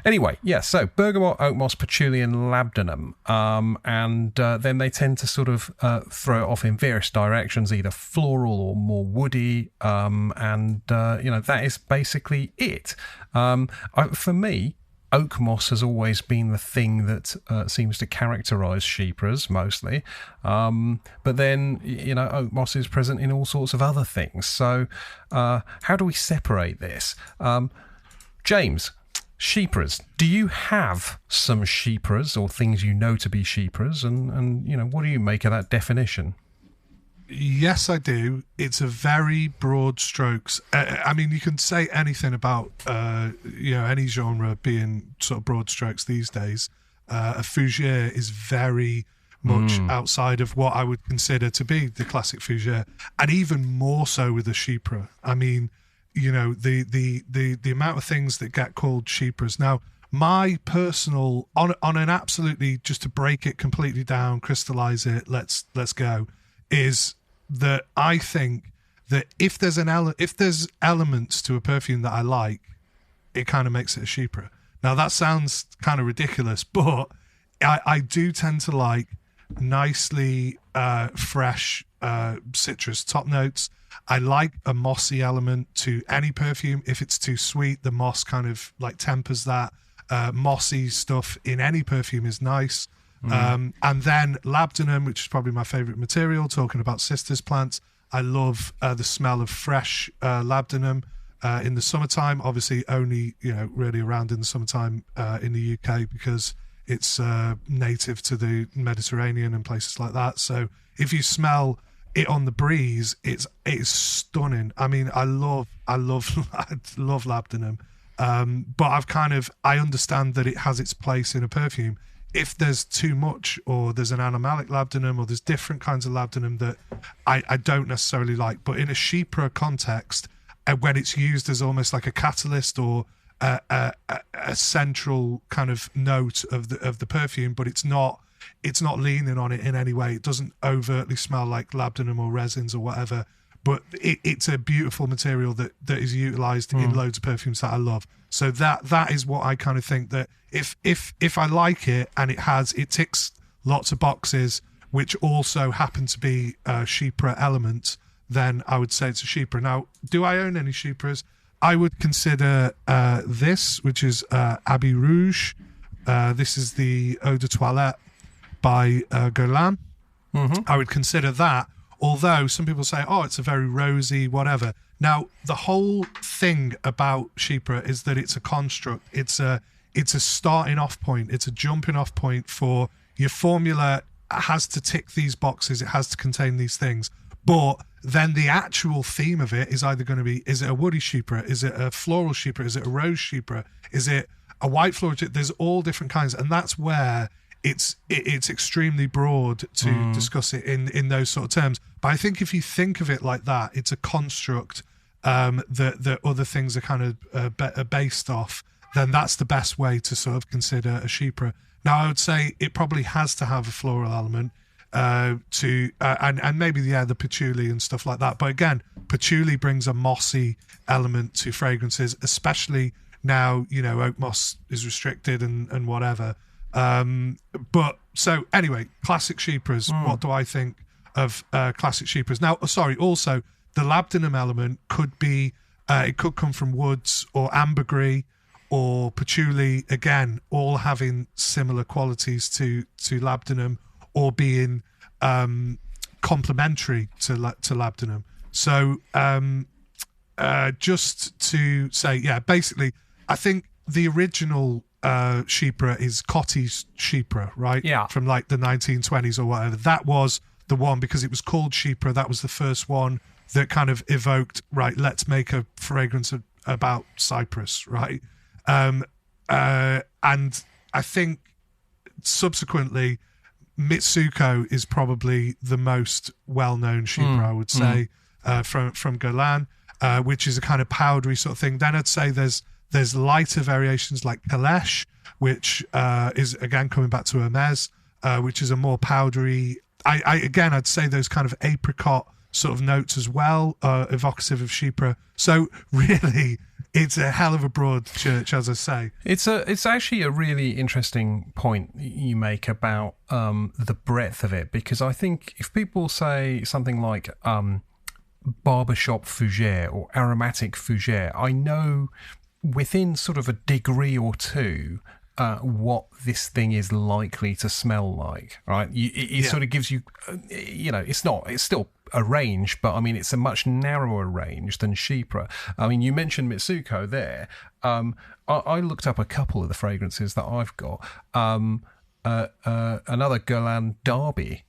Anyway, yeah, so bergamot, oak moss, patchouli, and labdanum. And then they tend to sort of throw it off in various directions, either floral or more woody. That is basically it. For me, oak moss has always been the thing that seems to characterise Chypres mostly. But then, oak moss is present in all sorts of other things. So how do we separate this? James, Chypres. Do you have some Chypres or things you know to be Chypres? And what do you make of that definition? Yes, I do. It's a very broad strokes. I mean, you can say anything about, any genre being sort of broad strokes these days. A Fougere is very much outside of what I would consider to be the classic Fougere, and even more so with a Chypre. I mean, the amount of things that get called Chypres. Now, my personal, on an absolutely, just to break it completely down, crystallize it, let's go, is that I think that if there's elements to a perfume that I like, it kind of makes it a Chypre. Now that sounds kind of ridiculous, but I do tend to like nicely fresh citrus top notes. I like a mossy element to any perfume. If it's too sweet, the moss kind of like tempers that. Mossy stuff in any perfume is nice. And then labdanum, which is probably my favorite material, talking about sisters plants. I love the smell of fresh labdanum in the summertime. Obviously only really around in the summertime in the UK, because it's native to the Mediterranean and places like that. So if you smell it on the breeze, it is stunning. I mean, I love labdanum, but I understand that it has its place in a perfume. If there's too much, or there's an animalic labdanum, or there's different kinds of labdanum that I don't necessarily like, but in a Chypre context, when it's used as almost like a catalyst or a central kind of note of the perfume, but it's not leaning on it in any way. It doesn't overtly smell like labdanum or resins or whatever, but it's a beautiful material that is utilized in loads of perfumes that I love. So that is what I kind of think, that if I like it and it ticks lots of boxes, which also happen to be Chypre elements, then I would say it's a Chypre. Now, do I own any Chypres? I would consider this, which is Abbey Rouge. This is the Eau de Toilette by Guerlain. I would consider that, although some people say, oh, it's a very rosy, whatever. Now, the whole thing about Chypre is that it's a construct. It's a starting off point. It's a jumping off point for your formula. It has to tick these boxes. It has to contain these things. But then the actual theme of it is either going to be, is it a woody Chypre? Is it a floral Chypre? Is it a rose Chypre? Is it a white floral Chypre? There's all different kinds. And that's where it's extremely broad to discuss it in those sort of terms. But I think if you think of it like that, it's a construct that other things are kind of based off, then that's the best way to sort of consider a Chypre. Now, I would say it probably has to have a floral element and maybe the patchouli and stuff like that. But again, patchouli brings a mossy element to fragrances, especially now, oak moss is restricted and whatever. But so anyway, classic Chypres. What do I think of classic Chypres? Now, also the labdanum element could be, it could come from woods or ambergris or patchouli, again, all having similar qualities to labdanum, or being complementary to labdanum. So just to say, basically, I think the original Chypre is Cotti's Chypre, right? Yeah. From like the 1920s or whatever. That was the one, because it was called Chypre. That was the first one that kind of evoked, right, let's make a fragrance about Cyprus, right? And I think subsequently, Mitsuko is probably the most well-known Chypre, I would say, from Guerlain, which is a kind of powdery sort of thing. Then I'd say there's lighter variations like Kalesh, which is, again, coming back to Hermes, which is a more powdery. I'd say those kind of apricot sort of notes as well, evocative of Chypre. So really, it's a hell of a broad church, as I say. It's actually a really interesting point you make about the breadth of it, because I think if people say something like barbershop Fougere or aromatic Fougere, I know within sort of a degree or two what this thing is likely to smell like, right? It sort of gives you, it's still a range, but I mean, it's a much narrower range than Chypre. I mean, you mentioned Mitsuko there. I looked up a couple of the fragrances that I've got. Another Guerlain Derby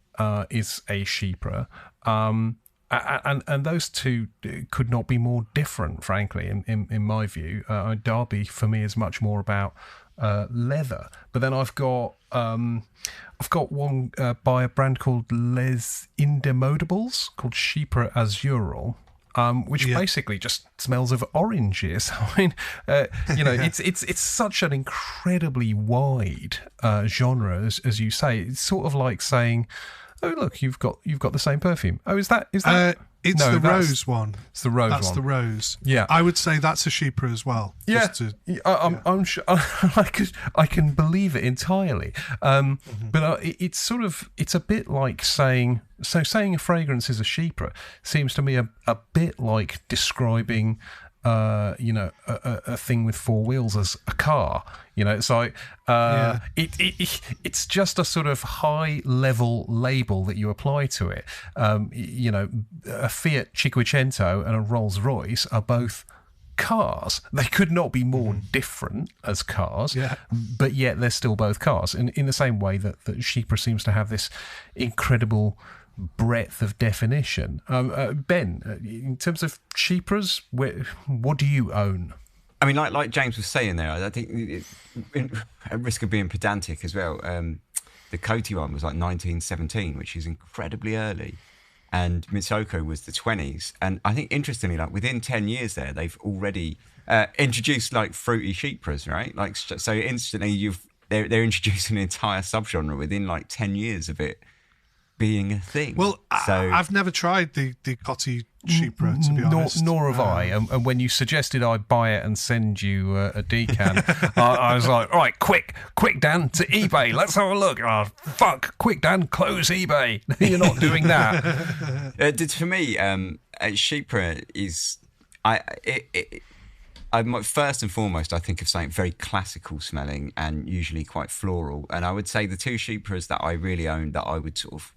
is a Chypre. And those two could not be more different, frankly, in my view. Derby for me is much more about leather, but then I've got one by a brand called Les Indemodables called Chypre Azural, which basically just smells of oranges. I mean, it's such an incredibly wide genre, as you say. It's sort of like saying, "Oh, look, you've got the same perfume." Oh, is that? It's no, the rose one. It's the rose one. That's the rose. Yeah. I would say that's a Chypre as well. Yeah. I'm sure I can believe it entirely. But it's a bit like saying a fragrance is a Chypre seems to me a bit like describing a thing with four wheels as a car. It's like it's just a sort of high level label that you apply to it. A Fiat Cinquecento and a Rolls Royce are both cars. They could not be more different as cars, but yet they're still both cars. And in the same way that Chypre seems to have this incredible breadth of definition. Ben, in terms of Chypres, what do you own? I mean, like James was saying there, I think at risk of being pedantic as well, the Coty one was like 1917, which is incredibly early, and Mitsuko was the 20s. And I think interestingly, like within 10 years there, they've already introduced like fruity Chypres, right? Like so instantly they're introducing an entire subgenre within like 10 years of it being a thing. Well, I've never tried the Coty Chypre, to be honest. Nor have I. And when you suggested I buy it and send you a decan, I was like, all right, quick, Dan, to eBay. Let's have a look. Oh, fuck, quick, Dan, close eBay. You're not doing that. For me, Chypre is... first and foremost, I think of something very classical smelling and usually quite floral. And I would say the two Chypres that I really own that I would sort of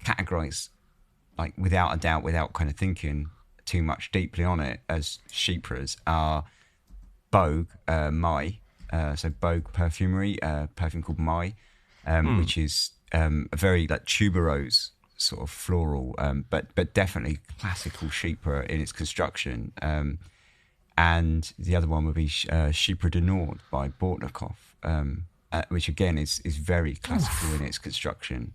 categorize, like without a doubt, without kind of thinking too much deeply on it, as Chypres are Bogue Mai. So Bogue Perfumery, perfume called Mai, which is a very like tuberose sort of floral, but definitely classical Chypre in its construction. And the other one would be Chypre du Nord by Bortnikov, which again is very classical in its construction.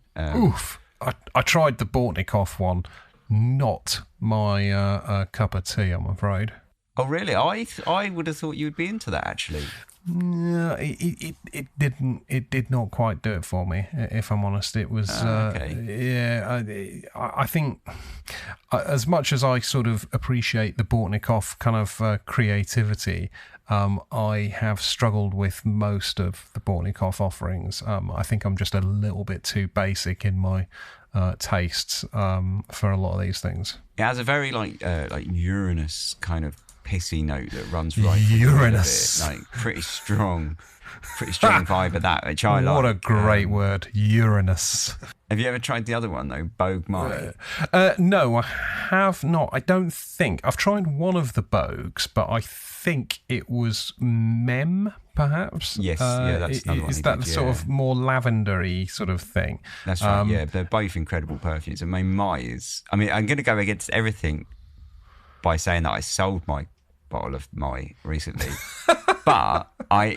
I tried the Bortnikov one, not my cup of tea, I'm afraid. Oh, really? I would have thought you would be into that, actually. No, it didn't. It did not quite do it for me. If I'm honest, it was. Okay. I think as much as I sort of appreciate the Bortnikov kind of creativity, I have struggled with most of the Bortnikov offerings. I think I'm just a little bit too basic in my tastes for a lot of these things. It has a very like Uranus kind of pissy note that runs right through Uranus, like pretty strong vibe of that, which I like. What a great word, Uranus. Have you ever tried the other one though, Bogue Mai? No, I have not. I don't think I've tried one of the Bogues, but I think it was Mem, perhaps. Yes, that's another one. Is that the sort of more lavendery sort of thing? That's right. Yeah, they're both incredible perfumes. I mean, Mai is. I mean, I'm going to go against everything by saying that I sold my bottle of Mai recently, but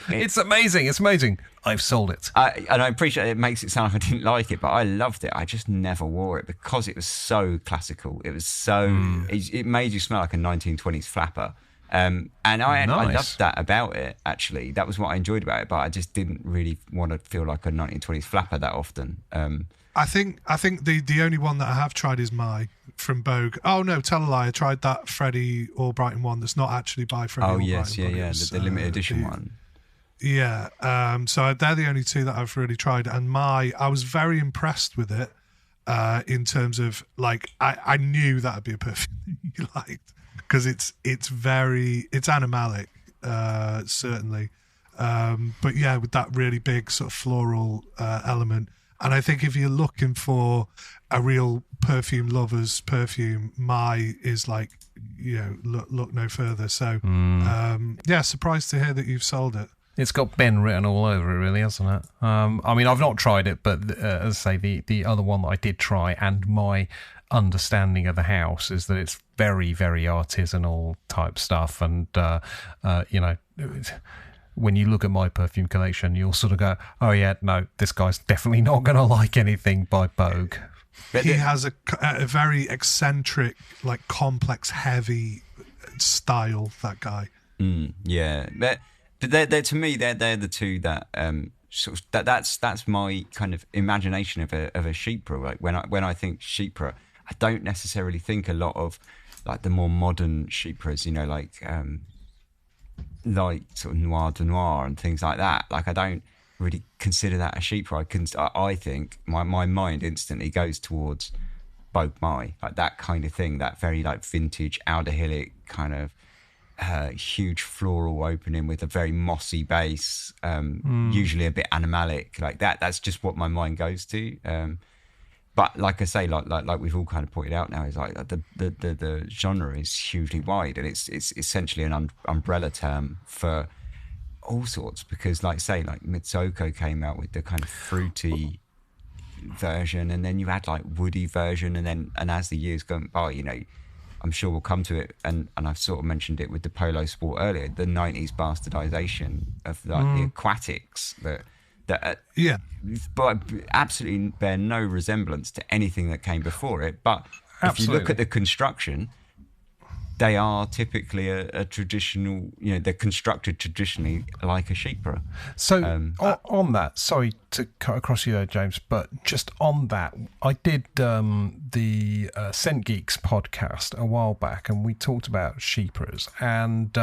it's amazing. It's amazing. I've sold it, and I appreciate it. Makes it sound like I didn't like it, but I loved it. I just never wore it because it was so classical. It was so it made you smell like a 1920s flapper. And I loved that about it, actually. That was what I enjoyed about it, but I just didn't really want to feel like a 1920s flapper that often. I think the only one that I have tried is Mai from Bogue. Oh no, tell a lie. I tried that Freddie Albrighton one that's not actually by Freddie Albrighton. Yes, the limited edition one. Yeah, so they're the only two that I've really tried. And Mai, I was very impressed with it in terms of, like, I knew that would be a perfume that you liked because it's animalic. certainly. But yeah, with that really big sort of floral element. And I think if you're looking for a real perfume lover's perfume, My is like, look no further. So yeah, surprised to hear that you've sold it. It's got Ben written all over it, really, hasn't it? I mean, I've not tried it, but as I say, the other one that I did try, and my understanding of the house is that it's very, very artisanal type stuff. And, when you look at my perfume collection, you'll sort of go, oh, yeah, no, this guy's definitely not going to like anything by Vogue. He has a very eccentric, like complex, heavy style, that guy. Yeah. They're to me, they're the two that sort of that's my kind of imagination of a Chypre. Like when I think Chypre, I don't necessarily think a lot of like the more modern Chypres, like sort of Noir de Noir and things like that. Like I don't really consider that a Chypre. I think my mind instantly goes towards Vogue My, like that kind of thing, that very like vintage Ouderhillic kind of huge floral opening with a very mossy base, usually a bit animalic, like that. That's just what my mind goes to. But like I say, like we've all kind of pointed out now, is like the genre is hugely wide, and it's essentially an umbrella term for all sorts. Because like Mitsoko came out with the kind of fruity version, and then you had like woody version, and as the years go by, I'm sure we'll come to it, and I've sort of mentioned it with the polo sport earlier, the 90s bastardization of like the aquatics that but absolutely bear no resemblance to anything that came before it. But if you look at the construction, they are typically a traditional, they're constructed traditionally like a Chypre. So on that, sorry to cut across you there, James, but just on that, I did the Scent Geeks podcast a while back, and we talked about Chypres, and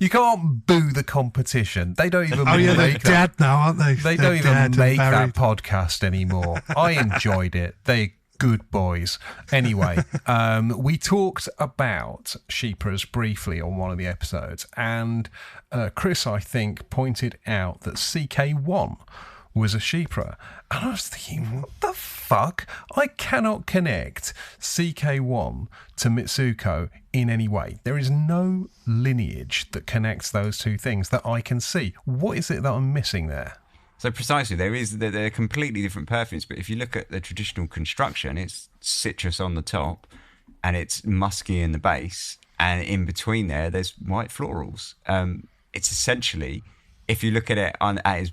you can't boo the competition. They don't even. Oh yeah, they're dead now, aren't they? They don't even make that podcast anymore. I enjoyed it. They're good boys. Anyway, we talked about Chypres briefly on one of the episodes, and Chris, I think, pointed out that CK1 was a Chypre. And I was thinking, what the fuck? I cannot connect CK1 to Mitsuko in any way. There is no lineage that connects those two things that I can see. What is it that I'm missing there? So precisely, they're completely different perfumes, but if you look at the traditional construction, it's citrus on the top, and it's musky in the base, and in between there's white florals. It's essentially, if you look at it at its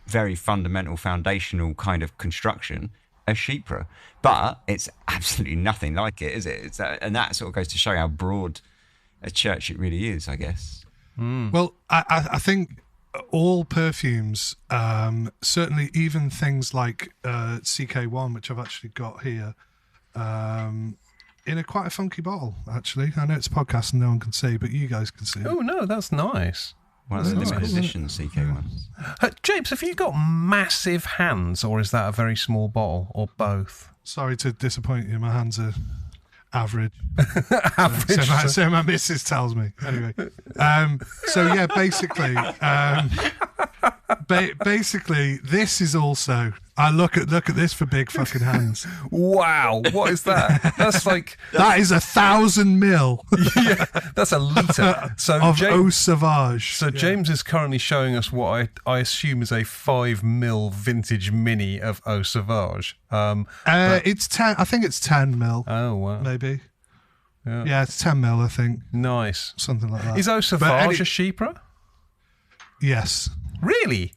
very fundamental, foundational kind of construction, a Chypre, but it's absolutely nothing like it, is it? And that sort of goes to show how broad a church it really is, I guess. Well, I think all perfumes, certainly even things like CK1, which I've actually got here, in quite a funky bottle, actually. I know it's a podcast and no one can see, but you guys can see. Oh, no, that's nice. One of the limited edition CK ones. James, have you got massive hands, or is that a very small bottle, or both? Sorry to disappoint you, my hands are average. Average. So my missus tells me. Anyway, so yeah, basically, basically, this is also. I look at this for big fucking hands. Wow, what is that? That's like that is 1,000 ml. Yeah, that's a litre. So of Eau Sauvage. So James is currently showing us what I assume is a 5 ml vintage mini of Eau Sauvage. It's 10. I think it's 10 ml. Oh wow, maybe. Yeah, it's 10 ml. I think. Nice, something like that. Is Eau Sauvage a Chypre? Yes. Really?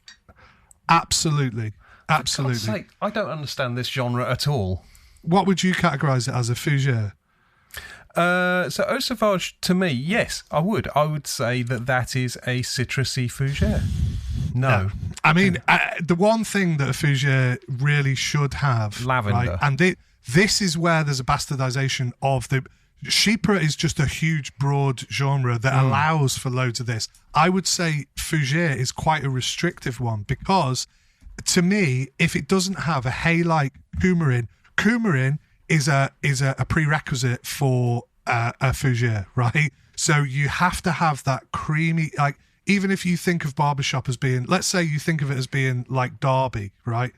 Absolutely. Absolutely. For God's sake, I don't understand this genre at all. What would you categorise it as, a Fougere? So Eau Sauvage, to me, yes, I would. I would say that is a citrusy Fougere. No. I mean, the one thing that a Fougere really should have... Lavender. Right, and this is where there's a bastardisation of the... Chypre is just a huge, broad genre that allows for loads of this. I would say Fougere is quite a restrictive one because... To me, if it doesn't have a hay-like coumarin is a prerequisite for a Fougere, right? So you have to have that creamy, like, even if you think of barbershop as being, let's say you think of it as being like Derby, right?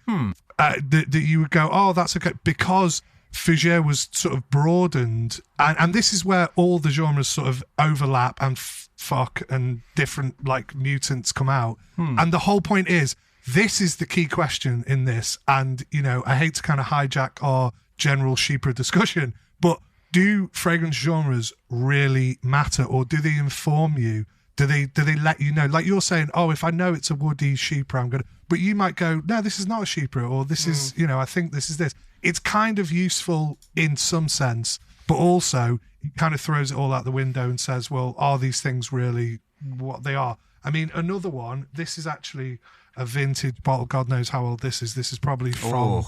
That you would go, oh, that's okay, because Fougere was sort of broadened, and this is where all the genres sort of overlap and fuck and different like mutants come out. And the whole point is, this is the key question in this, and I hate to kind of hijack our general Chypre discussion, but do fragrance genres really matter, or do they inform you? Do they let you know? Like you're saying, oh, if I know it's a woody Chypre, I'm gonna. But you might go, no, this is not a Chypre, or this is, I think this is this. It's kind of useful in some sense, but also it kind of throws it all out the window and says, well, are these things really what they are? I mean, another one. This is actually a vintage bottle. God knows how old this is. This is probably from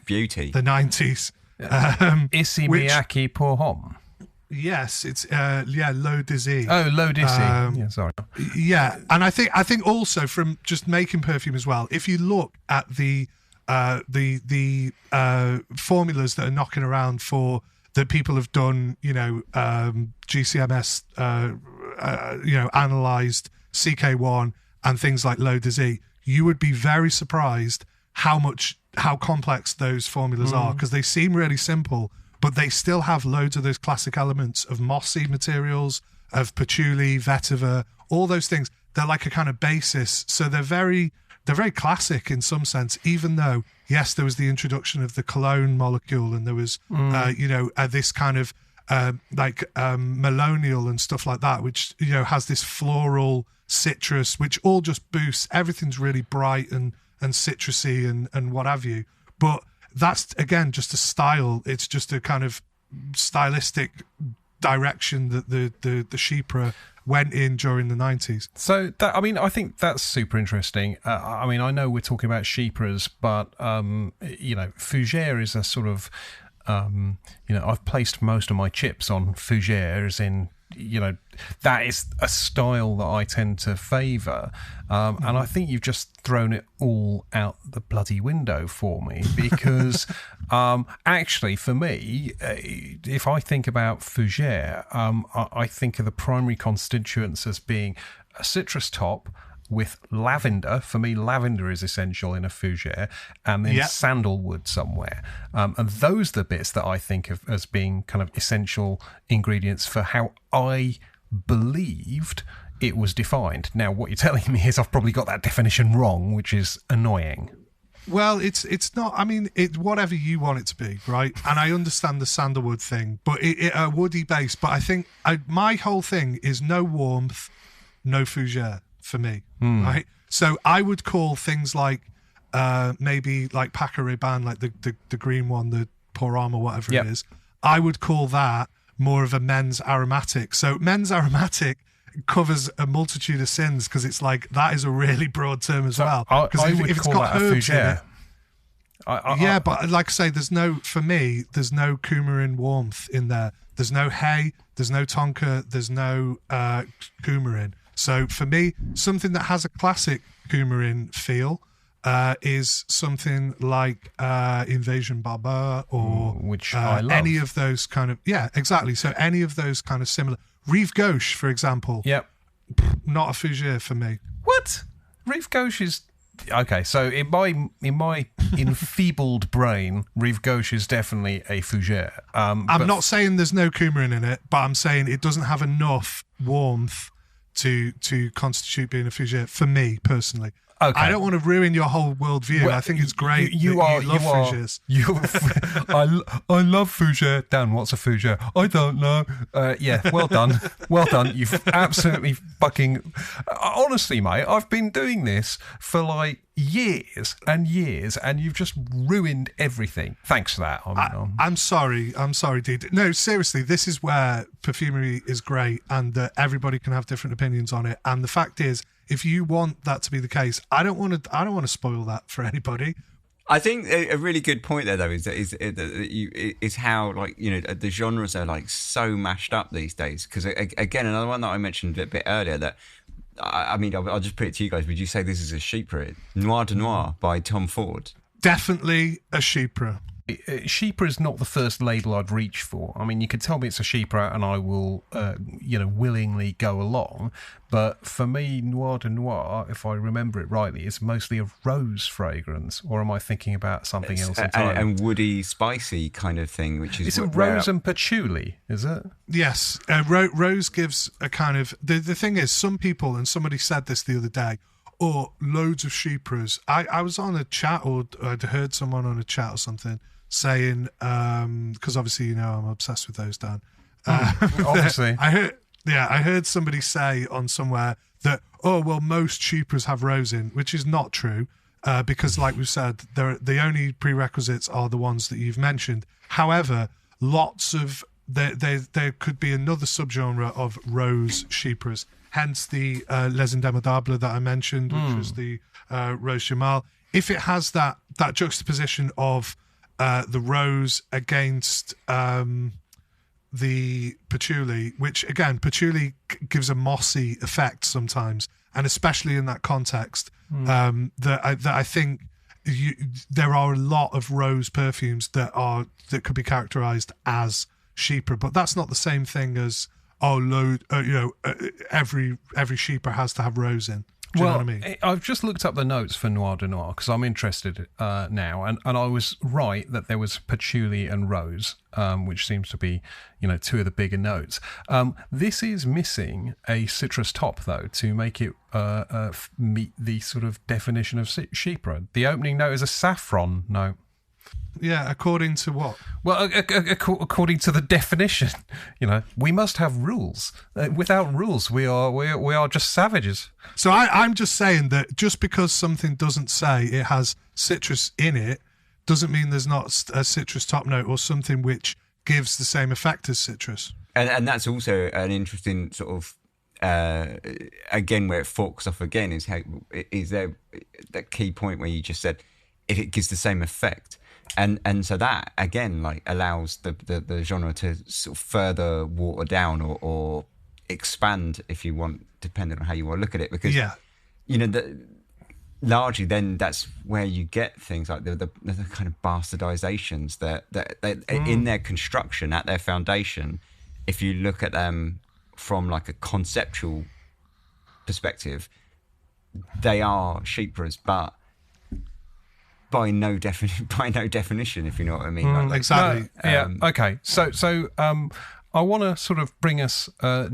beauty the 90s. Issey Miyake pour homme. Yes, it's L'Eau d'Issey. Oh, L'Eau d'Issey. Sorry. Yeah, and I think also from just making perfume as well. If you look at the formulas that are knocking around for that people have done, GCMS, analyzed CK1 and things like L'Eau d'Issey, you would be very surprised how complex those formulas are, because they seem really simple, but they still have loads of those classic elements of mossy materials, of patchouli, vetiver, all those things. They're like a kind of basis. So they're very classic in some sense, even though, yes, there was the introduction of the cologne molecule, and there was, this kind of melonial and stuff like that, which, has this floral citrus, which all just boosts. Everything's really bright and citrusy and what have you. But that's, again, just a style. It's just a kind of stylistic direction that the Chypre went in during the 90s. So, I think that's super interesting. I know we're talking about Chypres, but, Fougere is a sort of, I've placed most of my chips on Fougere, as in, that is a style that I tend to favour. And I think you've just thrown it all out the bloody window for me, because actually for me, if I think about Fougere, I think of the primary constituents as being a citrus top with lavender. For me, lavender is essential in a Fougere, and then sandalwood somewhere. And those are the bits that I think of as being kind of essential ingredients for how I believed it was defined. Now, what you're telling me is I've probably got that definition wrong, which is annoying. Well, it's not. I mean, it's whatever you want it to be, right? And I understand the sandalwood thing, but it a woody base. But I think my whole thing is no warmth, no Fougere for me, right? So I would call things like maybe like Paco Rabanne, like the green one, the Poram or whatever it is. I would call that more of a men's aromatic. So men's aromatic covers a multitude of sins, because it's like, that is a really broad term as well. Because if it's got herbs in it, but like I say, there's no coumarin warmth in there. There's no hay, there's no tonka, there's no coumarin. So for me, something that has a classic coumarin feel is something like Invasion Barbare, or which I love. Any of those kind of, exactly. So any of those kind of similar. Rive Gauche, for example. Yep. Not a Fougere for me. What? Rive Gauche is... Okay, so in my enfeebled brain, Rive Gauche is definitely a Fougere. I'm not saying there's no coumarin in it, but I'm saying it doesn't have enough warmth to constitute being a Fougere for me personally. Okay. I don't want to ruin your whole worldview. I think it's great. You love Fougères. I love Fougere. Dan, what's a Fougere? I don't know. Well done. Well done. You've absolutely fucking... Honestly, mate, I've been doing this for like years and years, and you've just ruined everything. Thanks for that. I'm sorry, dude. No, seriously, this is where perfumery is great, and everybody can have different opinions on it. And the fact is, if you want that to be the case, I don't want to spoil that for anybody. I think a really good point there, though, is how, like, the genres are like so mashed up these days. Because again, another one that I mentioned a bit earlier, that I'll just put it to you guys. Would you say this is a Chypre? Noir de Noir by Tom Ford. Definitely a Chypre. Chypre is not the first label I'd reach for. I mean, you could tell me it's a Chypre and I will, willingly go along. But for me, Noir de Noir, if I remember it rightly, is mostly a rose fragrance. Or am I thinking about something else entirely? And woody, spicy kind of thing, which is... It's a rose and patchouli, is it? Yes. Rose gives a kind of... The thing is, some people, and somebody said this the other day, loads of Chypres. I was on a chat, or I'd heard someone on a chat or something saying, because obviously, I'm obsessed with those, Dan. Obviously. I heard somebody say on somewhere that, most Chypres have rose in, which is not true, because like we've said, the only prerequisites are the ones that you've mentioned. However, lots of... There could be another subgenre of rose Chypres, hence the Les Indémodables that I mentioned, which was the Rose Jamal. If it has that juxtaposition of the rose against the patchouli, which again, patchouli gives a mossy effect sometimes, and especially in that context, that I think there are a lot of rose perfumes that could be characterized as Chypre, but that's not the same thing as every Chypre has to have rose in. Do you know what I mean? I've just looked up the notes for Noir de Noir because I'm interested now, and I was right that there was patchouli and rose, which seems to be, two of the bigger notes. This is missing a citrus top, though, to make it meet the sort of definition of Chypre. The opening note is a saffron note. Yeah, according to what? Well, according to the definition, we must have rules. Without rules, we are just savages. So I'm just saying that just because something doesn't say it has citrus in it, doesn't mean there's not a citrus top note or something which gives the same effect as citrus. And that's also an interesting sort of again where it forks off again is there that key point where you just said if it gives the same effect. And so that again allows the genre to sort of further water down or expand if you want, depending on how you want to look at it. Because largely then that's where you get things like the kind of bastardizations that in their construction at their foundation. If you look at them from a conceptual perspective, they are Chypres, but by no definition, if you know what I mean. Exactly. Okay. So I want to sort of bring us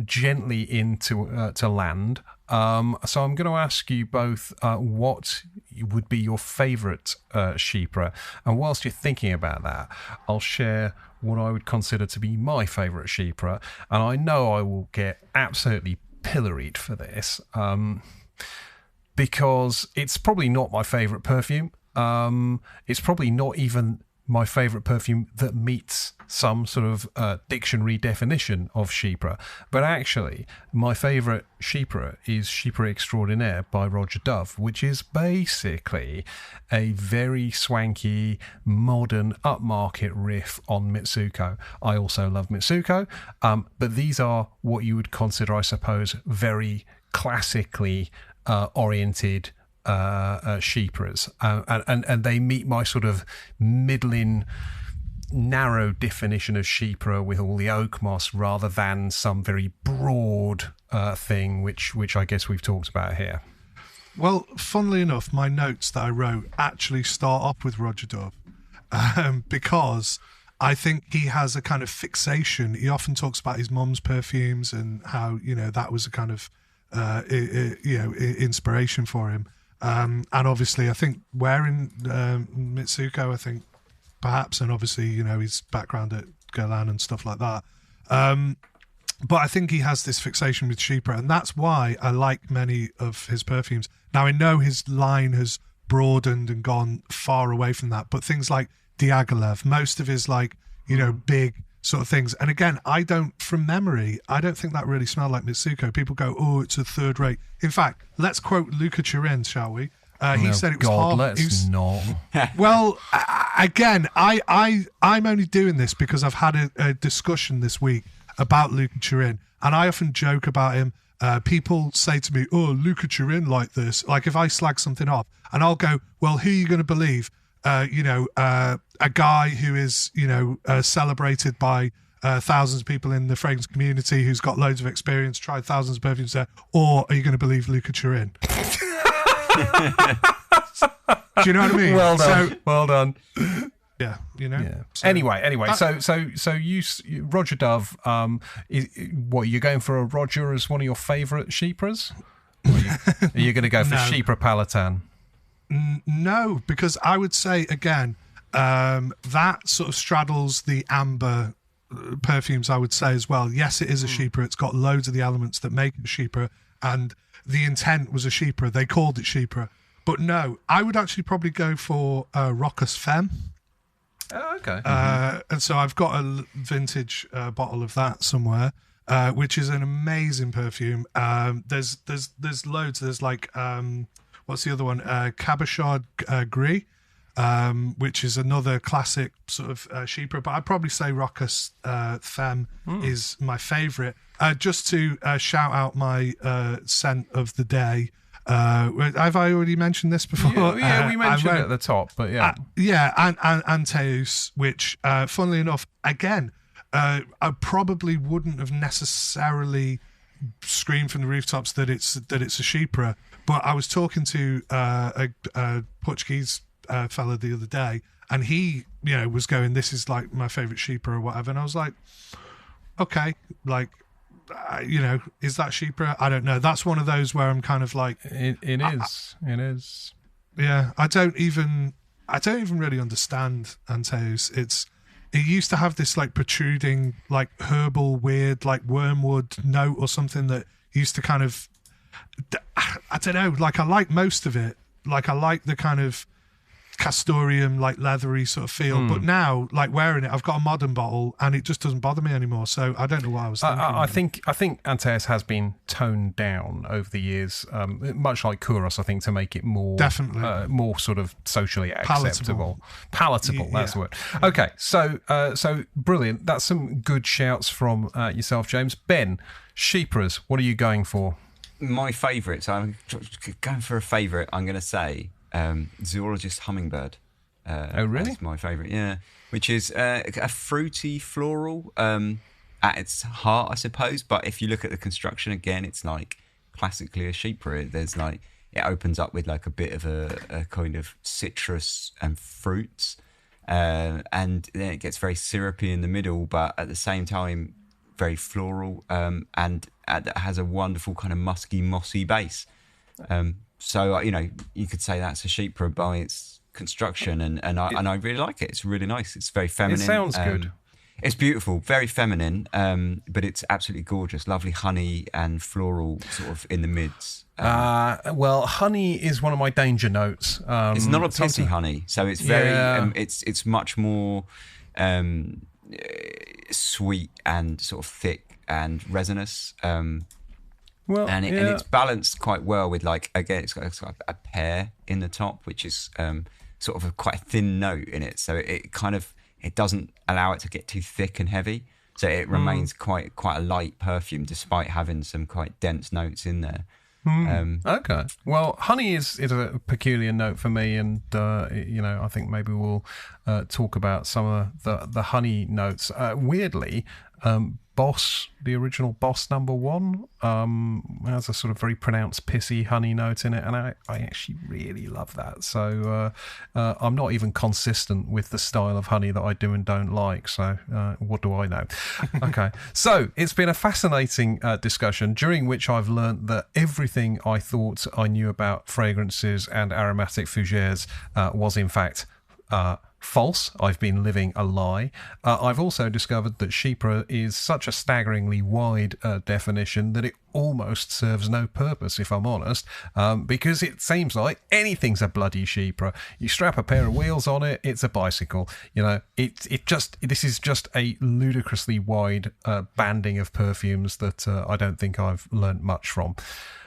gently into to land. So I'm going to ask you both what would be your favourite Chypre, and whilst you're thinking about that, I'll share what I would consider to be my favourite Chypre, and I know I will get absolutely pilloried for this because it's probably not my favourite perfume. It's probably not even my favourite perfume that meets some sort of dictionary definition of Chypre. But actually, my favourite Chypre is Chypre Extraordinaire by Roger Dove, which is basically a very swanky, modern, upmarket riff on Mitsuko. I also love Mitsuko, but these are what you would consider, I suppose, very classically oriented Chypres, and they meet my sort of middling narrow definition of Chypre with all the oak moss rather than some very broad thing which I guess we've talked about here. Well, funnily enough, my notes that I wrote actually start up with Roger Dove because I think he has a kind of fixation. He often talks about his mum's perfumes and how that was a kind of inspiration for him. And obviously, I think wearing Mitsuko, I think perhaps, and obviously, his background at Guerlain and stuff like that. But I think he has this fixation with Chypre, and that's why I like many of his perfumes. Now, I know his line has broadened and gone far away from that, but things like Diaghilev, most of his big sort of things. And again, from memory, I don't think that really smelled like Mitsuko. People go, it's a third rate. In fact, let's quote Luca Turin, shall we? He said it was hard. Let's not. Well, again, I'm only doing this because I've had a discussion this week about Luca Turin, and I often joke about him. People say to me, Luca Turin like this. Like if I slag something off, and I'll go, well, who are you going to believe? a guy who is, celebrated by thousands of people in the fragrance community who's got loads of experience, tried thousands of perfumes there, or are you going to believe Luca Turin? Do you know what I mean? Well done. Well done. Yeah, Yeah. So, Anyway. So you, Roger Dove. What, you're going for a Roger as one of your favourite Chypres? Are you going to go for Chypre Palatin? No, because I would say again, that sort of straddles the amber perfumes. I would say as well. Yes, it is a Chypre. It's got loads of the elements that make it a Chypre, and the intent was a Chypre. They called it Chypre, but no, I would actually probably go for Rockus Femme. Oh, okay. And so I've got a vintage bottle of that somewhere, which is an amazing perfume. There's loads. There's like what's the other one? Cabochard Gris, which is another classic sort of Chypre. But I'd probably say Rockus Femme is my favourite. Just to shout out my scent of the day. Have I already mentioned this before? Yeah, we mentioned it at the top, but yeah. And Antaeus, which, funnily enough, again, I probably wouldn't have necessarily screamed from the rooftops that it's a Chypre, but I was talking to a Portuguese fella the other day, and he, was going, "This is like my favourite Chypre" or whatever, and I was like, okay, like, is that Chypre? I don't know. That's one of those where I'm kind of like, it is. Yeah, I don't even really understand Antaeus. It used to have this like protruding, like herbal, weird, like wormwood note or something that used to kind of, I don't know. Like I like most of it. Like I like the kind of castoreum, like leathery sort of feel, but now, like wearing it, I've got a modern bottle and it just doesn't bother me anymore. So I don't know what I was thinking. I think Antaeus has been toned down over the years, much like Kouros, I think, to make it more definitely more sort of socially acceptable, palatable. That's the word. Okay, so brilliant. That's some good shouts from yourself, James. Ben, Chypres, what are you going for? My favourite. So I'm going for a favourite. I'm going to say. Zoologist Hummingbird. Oh, really? That's my favourite, yeah. Which is a fruity floral at its heart, I suppose. But if you look at the construction again, it's like classically a Chypre. There's like, it opens up with like a bit of a kind of citrus and fruits. And then it gets very syrupy in the middle, but at the same time, very floral. And it has a wonderful kind of musky, mossy base. So, you could say that's a Chypre by its construction, and I really like it. It's really nice. It's very feminine. It sounds good. It's beautiful, very feminine, but it's absolutely gorgeous. Lovely honey and floral sort of in the mids. Well, honey is one of my danger notes. It's not a pissy honey, so it's very. It's much more sweet and sort of thick and resinous. And it's balanced quite well with, like, again, it's got a pear in the top, which is sort of quite a thin note in it. So it doesn't allow it to get too thick and heavy. So it remains quite a light perfume, despite having some quite dense notes in there. Okay. Well, honey is a peculiar note for me, and I think maybe we'll talk about some of the honey notes. Weirdly, Boss, the original Boss number 1, has a sort of very pronounced pissy honey note in it, and I actually really love that. So I'm not even consistent with the style of honey that I do and don't like, so what do I know? Okay, so it's been a fascinating discussion, during which I've learnt that everything I thought I knew about fragrances and aromatic fougères was in fact false. I've been living a lie. I've also discovered that Chypre is such a staggeringly wide definition that it almost serves no purpose, if I'm honest, because it seems like anything's a bloody Chypre. You strap a pair of wheels on it, it's a bicycle. This is just a ludicrously wide banding of perfumes that I don't think I've learnt much from.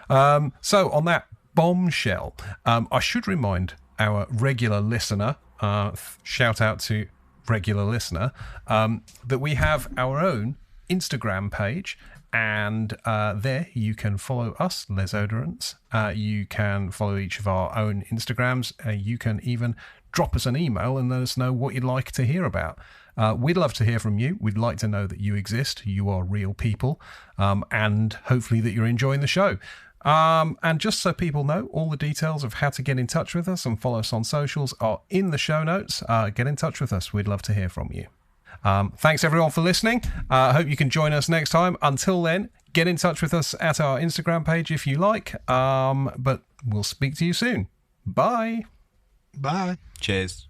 So on that bombshell, I should remind our regular listener, shout out to regular listener, that we have our own Instagram page, and there you can follow us, Les Oderants. You can follow each of our own Instagrams. You can even drop us an email and let us know what you'd like to hear about. We'd love to hear from you. We'd like to know that you exist, you are real people, and hopefully that you're enjoying the show. And just so people know, all the details of how to get in touch with us and follow us on socials are in the show notes. Get in touch with us. We'd love to hear from you. Thanks everyone for listening. I hope you can join us next time. Until then, get in touch with us at our Instagram page if you like. But we'll speak to you soon. Bye. Bye. Cheers.